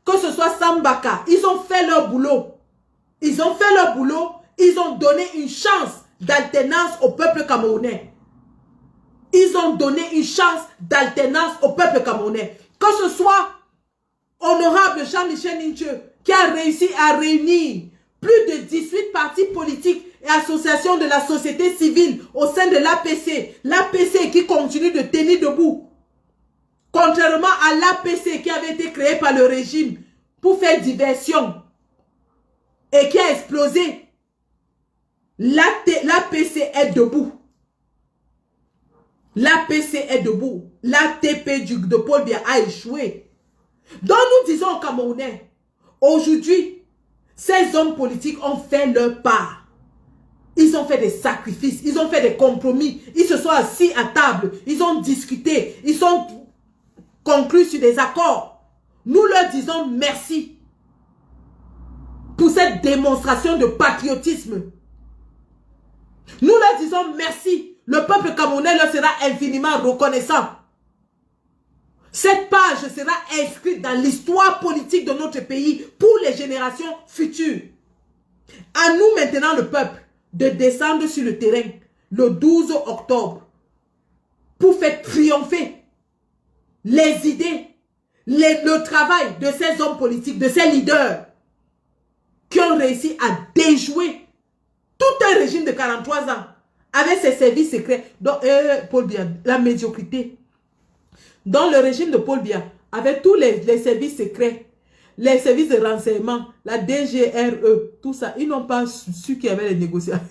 que ce soit Sambaka, ils ont fait leur boulot. Ils ont fait leur boulot. Ils ont donné une chance d'alternance au peuple camerounais. Ils ont donné une chance d'alternance au peuple camerounais. Que ce soit honorable Jean-Michel Ninche, qui a réussi à réunir plus de 18 partis politiques et associations de la société civile au sein de l'APC. L'APC qui continue de tenir debout. Contrairement à l'APC qui avait été créé par le régime pour faire diversion et qui a explosé. L'APC est debout. L'APC est debout. L'ATP de Paul Biya a échoué. Donc nous disons aux Camerounais, aujourd'hui, ces hommes politiques ont fait leur part. Ils ont fait des sacrifices, ils ont fait des compromis, ils se sont assis à table, ils ont discuté, ils ont conclu sur des accords. Nous leur disons merci pour cette démonstration de patriotisme. Nous leur disons merci. Le peuple camerounais leur sera infiniment reconnaissant. Cette page sera inscrite dans l'histoire politique de notre pays pour les générations futures. À nous maintenant, le peuple, de descendre sur le terrain le 12 octobre pour faire triompher les idées, le travail de ces hommes politiques, de ces leaders qui ont réussi à déjouer tout un régime de 43 ans avec ses services secrets. Donc, Paul Biya, la médiocrité. Dans le régime de Paul Biya, avec tous les services secrets, les services de renseignement, la DGRE, tout ça, ils n'ont pas su qu'il y avait les négociations.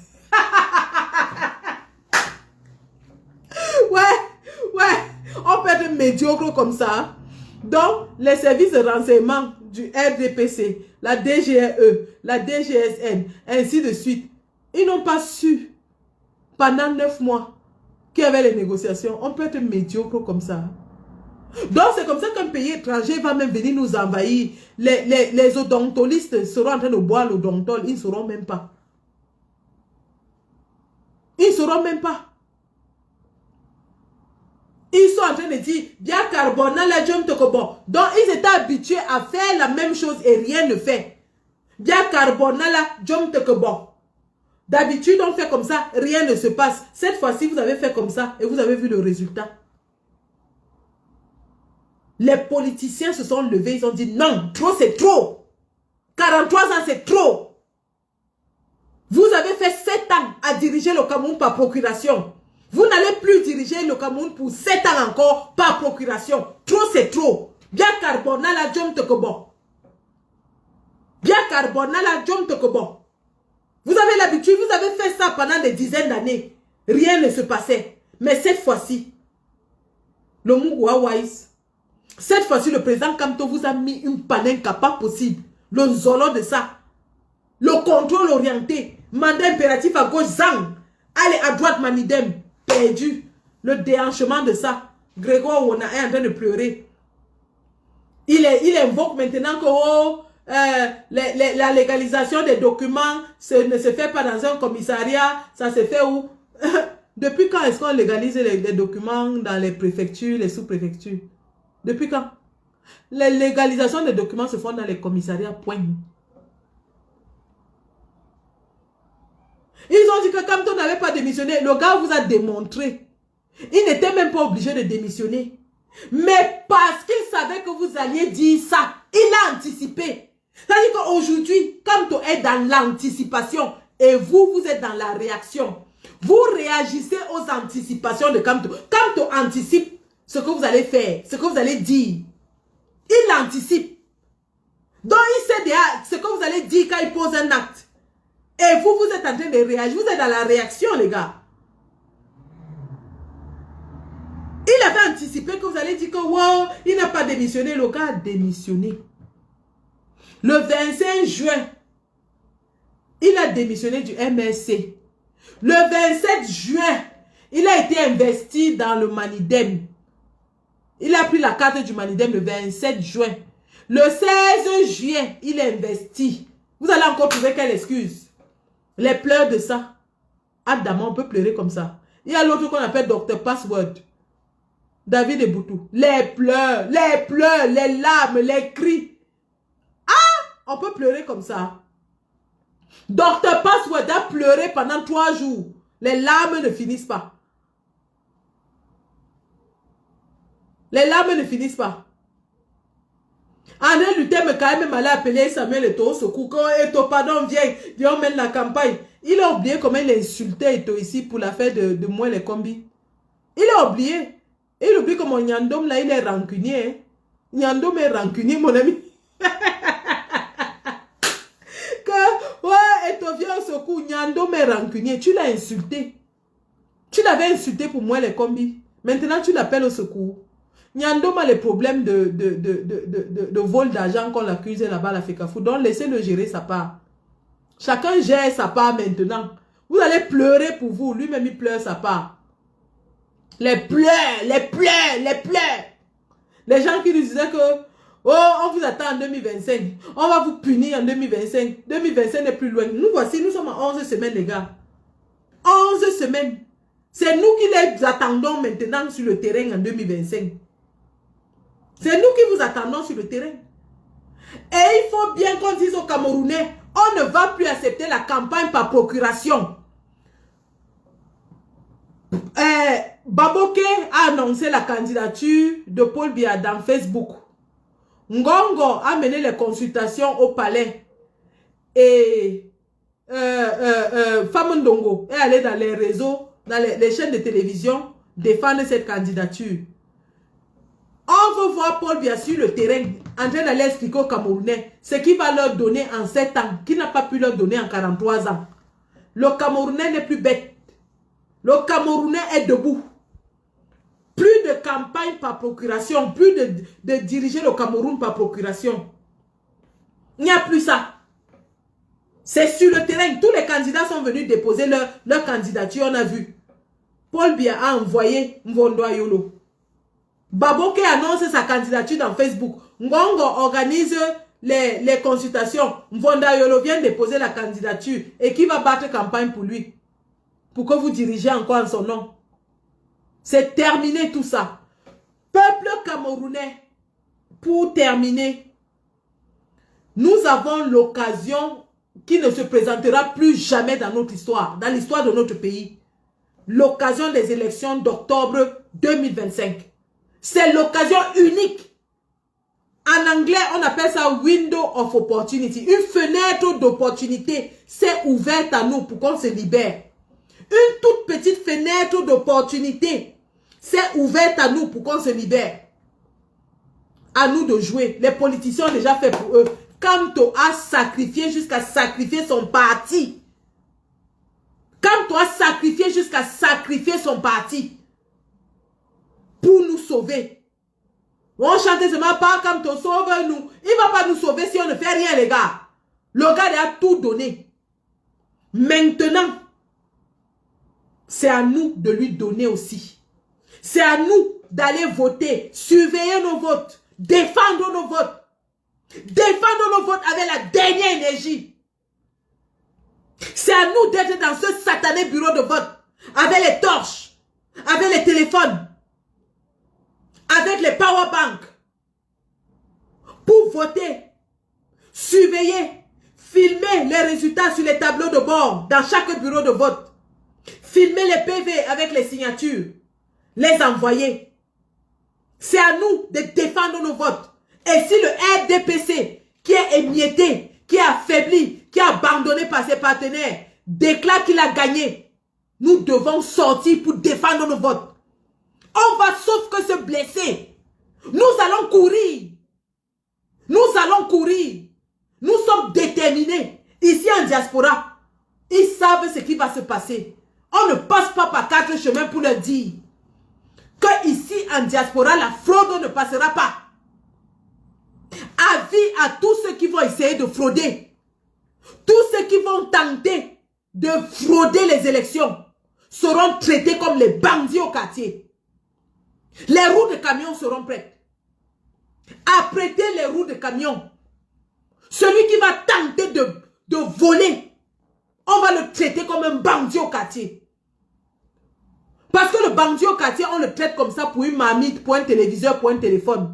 On peut être médiocre comme ça. Donc, les services de renseignement du RDPC, la DGRE, la DGSN, ainsi de suite, ils n'ont pas su pendant 9 mois qu'il y avait les négociations. On peut être médiocre comme ça. Donc, c'est comme ça qu'un pays étranger va même venir nous envahir. Les odontolistes seront en train de boire l'odontol. Ils ne sauront même pas. Ils ne sauront même pas. Ils sont en train de dire, bien carbona la jom tokobo. Donc, ils étaient habitués à faire la même chose et rien ne fait. Bien carbona la jom tokobo. D'habitude, on fait comme ça, rien ne se passe. Cette fois-ci, vous avez fait comme ça et vous avez vu le résultat. Les politiciens se sont levés, ils ont dit non, trop c'est trop. 43 ans c'est trop. Vous avez fait 7 ans à diriger le Cameroun par procuration. Vous n'allez plus diriger le Cameroun pour 7 ans encore par procuration. Trop c'est trop. Bien carbona la jom tokobo. Bien carbona la jom tokobo. Vous avez l'habitude, vous avez fait ça pendant des dizaines d'années. Rien ne se passait. Mais cette fois-ci, le Mougoua Wise, cette fois-ci, le président Kamto vous a mis une panenka pas possible. Le zolo de ça. Le contrôle orienté. Mandat impératif à gauche, zang. Allez à droite, manidem. Perdu. Le déhanchement de ça. Grégoire Wona est en train de pleurer. Il invoque maintenant que la légalisation des documents ne se fait pas dans un commissariat. Ça se fait où? Depuis quand est-ce qu'on légalise les documents dans les préfectures, les sous-préfectures? Depuis quand? Les légalisations des documents se font dans les commissariats, point. Ils ont dit que Kamto n'avait pas démissionné. Le gars vous a démontré. Il n'était même pas obligé de démissionner. Mais parce qu'il savait que vous alliez dire ça, il a anticipé. C'est-à-dire qu'aujourd'hui, Kamto est dans l'anticipation et vous êtes dans la réaction. Vous réagissez aux anticipations de Kamto. Kamto anticipe ce que vous allez faire, ce que vous allez dire. Il l'anticipe. Donc, il sait déjà ce que vous allez dire quand il pose un acte. Et vous êtes en train de réagir. Vous êtes dans la réaction, les gars. Il avait anticipé que vous allez dire que, wow, il n'a pas démissionné. Le gars a démissionné. Le 25 juin, il a démissionné du MRC. Le 27 juin, il a été investi dans le Manidem. Il a pris la carte du Manidem le 27 juin. Le 16 juillet, il est investi. Vous allez encore trouver quelle excuse? Les pleurs de ça. Adam, on peut pleurer comme ça. Il y a l'autre qu'on appelle Dr. Password. David Eboutou. Les pleurs, les larmes, les cris. Ah, on peut pleurer comme ça. Dr. Password a pleuré pendant 3 jours. Les larmes ne finissent pas. Les larmes ne finissent pas. André Luther me quand même allé appeler Samuel Eto'o Secours. Eto'o, pardon, viens, on mène la campagne. Il a oublié comment il insultait Eto'o ici pour l'affaire de moi les combis. Il a oublié. Il oublie que mon Nyandom là, il est rancunier. Nyandom est rancunier, mon ami. Que, ouais, Eto'o vient au secours. Nyandom est rancunier. Tu l'as insulté. Tu l'avais insulté pour moi les combis. Maintenant, tu l'appelles au secours. Nyandom a les problèmes de vol d'argent qu'on l'accuse là-bas à la FECAFOU. Donc, laissez-le gérer sa part. Chacun gère sa part maintenant. Vous allez pleurer pour vous. Lui-même, il pleure sa part. Les pleurs, les pleurs, les pleurs. Les gens qui nous disaient que, oh, on vous attend en 2025. On va vous punir en 2025. 2025 n'est plus loin. Nous voici, nous sommes en 11 semaines, les gars. 11 semaines. C'est nous qui les attendons maintenant sur le terrain en 2025. C'est nous qui vous attendons sur le terrain. Et il faut bien qu'on dise aux Camerounais, on ne va plus accepter la campagne par procuration. Baboke a annoncé la candidature de Paul Biya dans Facebook. Ngongo a mené les consultations au palais. Et Famondongo est allé dans les réseaux, dans les chaînes de télévision, défendre cette candidature. On veut voir Paul Biya sur le terrain, en train d'aller expliquer aux Camerounais ce qu'il va leur donner en 7 ans, qu'il n'a pas pu leur donner en 43 ans. Le Camerounais n'est plus bête. Le Camerounais est debout. Plus de campagne par procuration, plus de diriger le Cameroun par procuration. Il n'y a plus ça. C'est sur le terrain. Tous les candidats sont venus déposer leur candidature, on a vu. Paul Biya a envoyé Mvondo Ayolo. Baboke annonce sa candidature dans Facebook. Ngongo organise les consultations. Mvondo Ayolo vient déposer la candidature. Et qui va battre campagne pour lui? Pour que vous dirigez encore en son nom. C'est terminé tout ça. Peuple camerounais, pour terminer, nous avons l'occasion qui ne se présentera plus jamais dans notre histoire, dans l'histoire de notre pays. L'occasion des élections d'octobre 2025. C'est l'occasion unique. En anglais, on appelle ça window of opportunity. Une fenêtre d'opportunité s'est ouverte à nous pour qu'on se libère. Une toute petite fenêtre d'opportunité s'est ouverte à nous pour qu'on se libère. À nous de jouer. Les politiciens ont déjà fait pour eux. Kamto a sacrifié jusqu'à sacrifier son parti. Kamto a sacrifié jusqu'à sacrifier son parti. Pour nous sauver. On chante seulement pas Kamto sauve-nous. Il ne va pas nous sauver si on ne fait rien, les gars. Le gars a tout donné. Maintenant, c'est à nous de lui donner aussi. C'est à nous d'aller voter, surveiller nos votes, défendre nos votes. Défendre nos votes avec la dernière énergie. C'est à nous d'être dans ce satané bureau de vote, avec les torches, avec les téléphones, avec les powerbanks, pour voter, surveiller, filmer les résultats sur les tableaux de bord dans chaque bureau de vote. Filmer les PV avec les signatures. Les envoyer. C'est à nous de défendre nos votes. Et si le RDPC, qui est émietté, qui est affaibli, qui est abandonné par ses partenaires, déclare qu'il a gagné, nous devons sortir pour défendre nos votes. On va sauf que se blesser. Nous allons courir. Nous allons courir. Nous sommes déterminés. Ici en diaspora, ils savent ce qui va se passer. On ne passe pas par 4 chemins pour leur dire que ici en diaspora, la fraude ne passera pas. Avis à tous ceux qui vont essayer de frauder. Tous ceux qui vont tenter de frauder les élections seront traités comme les bandits au quartier. Les roues de camion seront prêtes. Apprêtez les roues de camion. Celui qui va tenter de voler, on va le traiter comme un bandit au quartier. Parce que le bandit au quartier, on le traite comme ça pour une marmite, pour un téléviseur, pour un téléphone.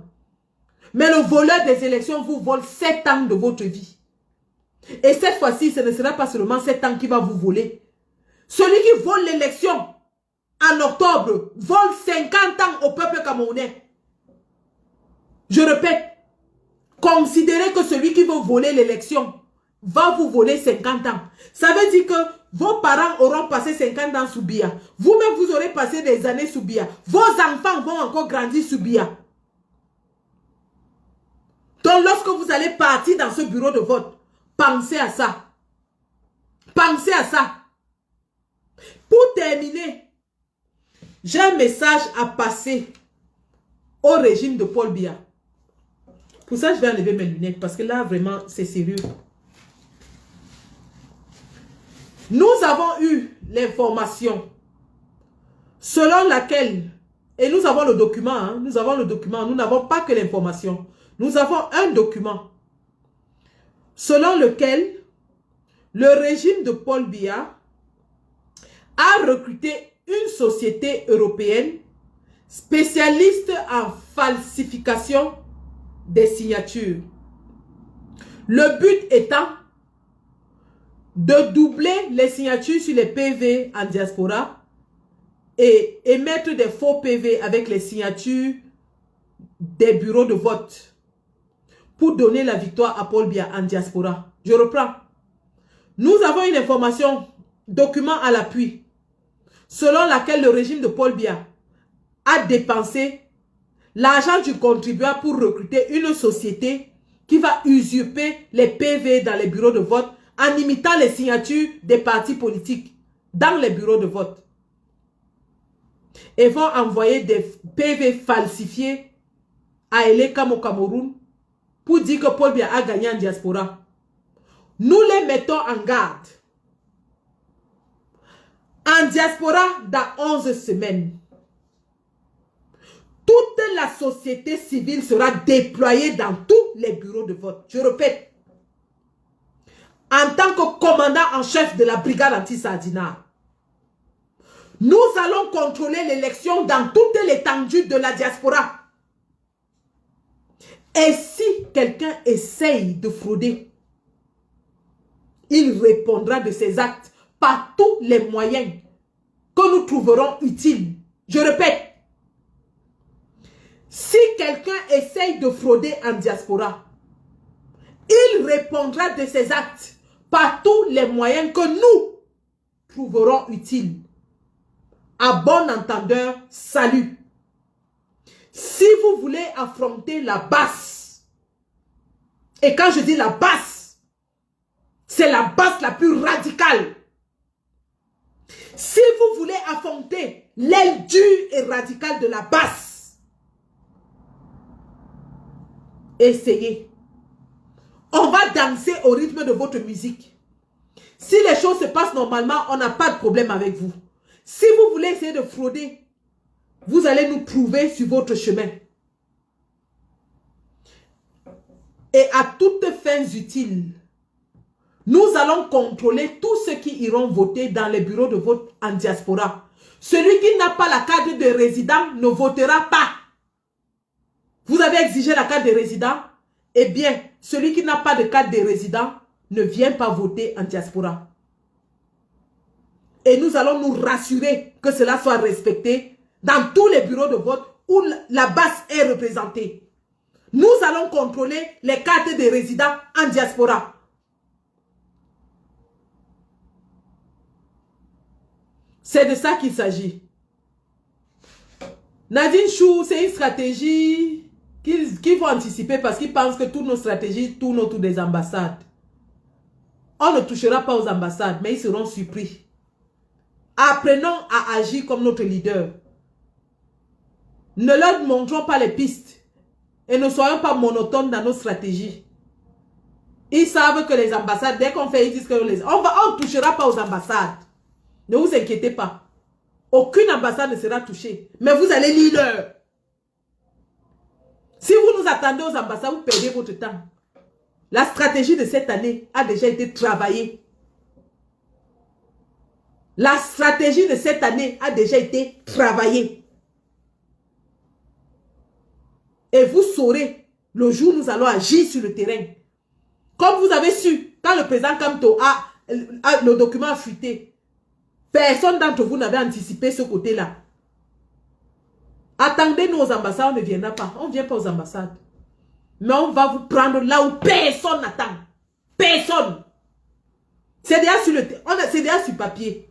Mais le voleur des élections vous vole 7 ans de votre vie. Et cette fois-ci, ce ne sera pas seulement 7 ans qui va vous voler. Celui qui vole l'élection en octobre vole 50 ans au peuple camerounais. Je répète, considérez que celui qui veut voler l'élection va vous voler 50 ans. Ça veut dire que vos parents auront passé 50 ans sous Biya. Vous-même, vous aurez passé des années sous Biya. Vos enfants vont encore grandir sous Biya. Donc, lorsque vous allez partir dans ce bureau de vote, pensez à ça. Pensez à ça. Pour terminer, j'ai un message à passer au régime de Paul Biya. Pour ça, je vais enlever mes lunettes parce que là, vraiment, c'est sérieux. Nous avons eu l'information selon laquelle, et nous avons le document, hein, nous avons le document, nous n'avons pas que l'information. Nous avons un document selon lequel le régime de Paul Biya a recruté une société européenne spécialiste en falsification des signatures. Le but étant de doubler les signatures sur les PV en diaspora et émettre des faux PV avec les signatures des bureaux de vote pour donner la victoire à Paul Biya en diaspora. Je reprends. Nous avons une information, document à l'appui, selon laquelle le régime de Paul Biya a dépensé l'argent du contribuable pour recruter une société qui va usurper les PV dans les bureaux de vote en imitant les signatures des partis politiques dans les bureaux de vote. Et vont envoyer des PV falsifiés à Eleka au Cameroun pour dire que Paul Biya a gagné en diaspora. Nous les mettons en garde. En diaspora, dans 11 semaines, toute la société civile sera déployée dans tous les bureaux de vote. Je répète, en tant que commandant en chef de la brigade anti-Sardinat, nous allons contrôler l'élection dans toute l'étendue de la diaspora. Et si quelqu'un essaye de frauder, il répondra de ses actes par tous les moyens que nous trouverons utiles. Je répète, si quelqu'un essaye de frauder en diaspora, il répondra de ses actes par tous les moyens que nous trouverons utiles. À bon entendeur, salut. Si vous voulez affronter la basse, et quand je dis la basse, c'est la basse la plus radicale. Si vous voulez affronter l'aile dure et radicale de la basse, essayez. On va danser au rythme de votre musique. Si les choses se passent normalement, on n'a pas de problème avec vous. Si vous voulez essayer de frauder, vous allez nous trouver sur votre chemin. Et à toutes fins utiles, nous allons contrôler tous ceux qui iront voter dans les bureaux de vote en diaspora. Celui qui n'a pas la carte de résident ne votera pas. Vous avez exigé la carte de résident? Eh bien, celui qui n'a pas de carte de résident ne vient pas voter en diaspora. Et nous allons nous rassurer que cela soit respecté dans tous les bureaux de vote où la base est représentée. Nous allons contrôler les cartes de résidents en diaspora. C'est de ça qu'il s'agit. Nadine Chou, c'est une stratégie qu'il faut anticiper parce qu'ils pensent que toutes nos stratégies tournent autour des ambassades. On ne touchera pas aux ambassades, mais ils seront surpris. Apprenons à agir comme notre leader. Ne leur montrons pas les pistes et ne soyons pas monotones dans nos stratégies. Ils savent que les ambassades, dès qu'on fait, ils disent que on ne touchera pas aux ambassades. Ne vous inquiétez pas. Aucune ambassade ne sera touchée. Mais vous allez lire l'heure. Si vous nous attendez aux ambassades, vous perdez votre temps. La stratégie de cette année a déjà été travaillée. La stratégie de cette année a déjà été travaillée. Et vous saurez le jour où nous allons agir sur le terrain. Comme vous avez su, quand le président Kamto a le document a fuité, personne d'entre vous n'avait anticipé ce côté-là. Attendez-nous aux ambassades, on ne viendra pas. On ne vient pas aux ambassades. Mais on va vous prendre là où personne n'attend. Personne. C'est déjà sur papier.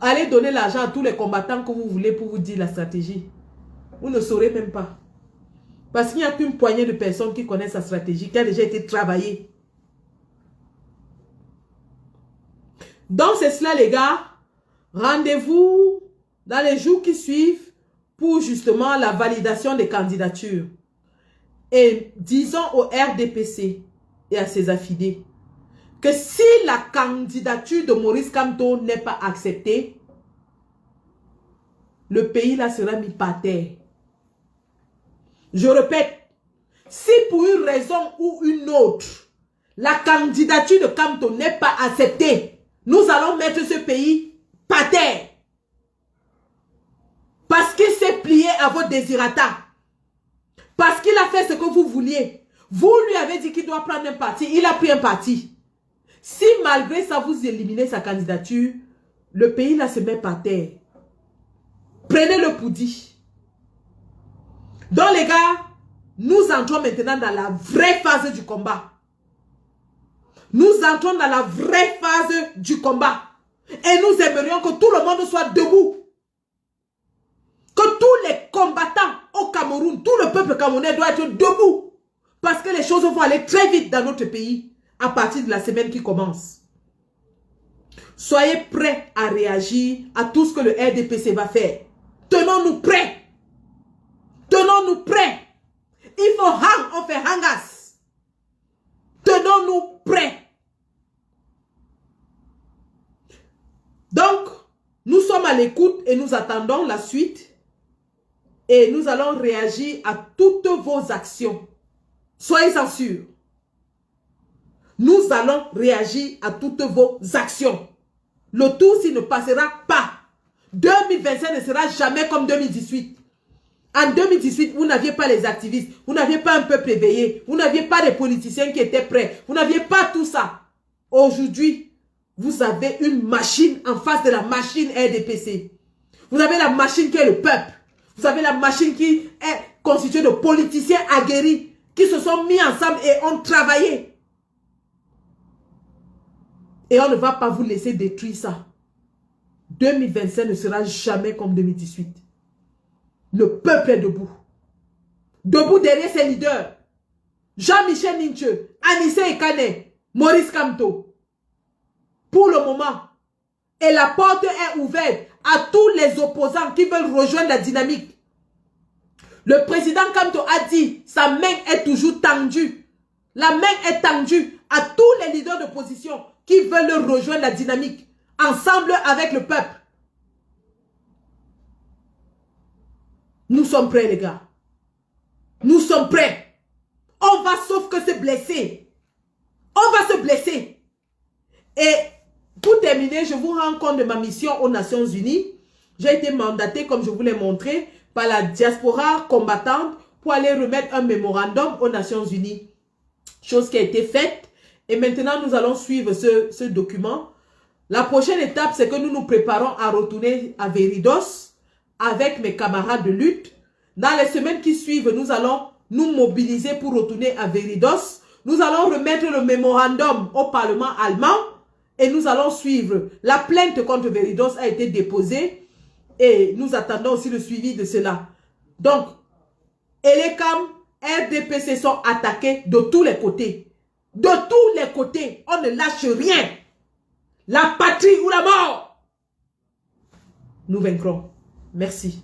Allez donner l'argent à tous les combattants que vous voulez pour vous dire la stratégie. Vous ne saurez même pas. Parce qu'il n'y a qu'une poignée de personnes qui connaissent la stratégie, qui a déjà été travaillée. Donc c'est cela les gars. Rendez-vous dans les jours qui suivent pour justement la validation des candidatures. Et disons au RDPC et à ses affidés que si la candidature de Maurice Kamto n'est pas acceptée, le pays là sera mis par terre. Je répète, si pour une raison ou une autre, la candidature de Kamto n'est pas acceptée, nous allons mettre ce pays par terre. Parce qu'il s'est plié à vos désirata. Parce qu'il a fait ce que vous vouliez. Vous lui avez dit qu'il doit prendre un parti. Il a pris un parti. Si malgré ça, vous éliminez sa candidature, le pays là se met par terre. Prenez le poudi. Donc les gars, nous entrons maintenant dans la vraie phase du combat. Nous entrons dans la vraie phase du combat. Et nous aimerions que tout le monde soit debout. Que tous les combattants au Cameroun, tout le peuple camerounais doit être debout. Parce que les choses vont aller très vite dans notre pays à partir de la semaine qui commence. Soyez prêts à réagir à tout ce que le RDPC va faire. Tenons-nous prêts. Tenons-nous prêts. Il faut on fait hangas. Tenons-nous prêts. Donc, nous sommes à l'écoute et nous attendons la suite. Et nous allons réagir à toutes vos actions. Soyez-en sûrs. Nous allons réagir à toutes vos actions. Le tout, s'il ne passera pas. 2025 ne sera jamais comme 2018. En 2018, vous n'aviez pas les activistes. Vous n'aviez pas un peuple éveillé. Vous n'aviez pas des politiciens qui étaient prêts. Vous n'aviez pas tout ça. Aujourd'hui, vous avez une machine en face de la machine RDPC. Vous avez la machine qui est le peuple. Vous avez la machine qui est constituée de politiciens aguerris qui se sont mis ensemble et ont travaillé. Et on ne va pas vous laisser détruire ça. 2025 ne sera jamais comme 2018. Le peuple est debout. Debout derrière ses leaders. Jean-Michel Ninche, Anissé Ekane, Maurice Kamto. Pour le moment. Et la porte est ouverte à tous les opposants qui veulent rejoindre la dynamique. Le président Kamto a dit, sa main est toujours tendue. La main est tendue à tous les leaders d'opposition qui veulent rejoindre la dynamique. Ensemble avec le peuple. Nous sommes prêts, les gars. Nous sommes prêts. On va sauf que se blesser. On va se blesser. Et pour terminer, je vous rends compte de ma mission aux Nations Unies. J'ai été mandaté, comme je vous l'ai montré, par la diaspora combattante pour aller remettre un mémorandum aux Nations Unies. Chose qui a été faite. Et maintenant, nous allons suivre ce document. La prochaine étape, c'est que nous nous préparons à retourner à Véridos avec mes camarades de lutte. Dans les semaines qui suivent, nous allons nous mobiliser pour retourner à Véridos. Nous allons remettre le mémorandum au Parlement allemand et nous allons suivre. La plainte contre Véridos a été déposée et nous attendons aussi le suivi de cela. Donc, Elekam, RDPC sont attaqués de tous les côtés. De tous les côtés, on ne lâche rien. La patrie ou la mort. Nous vaincrons. Merci.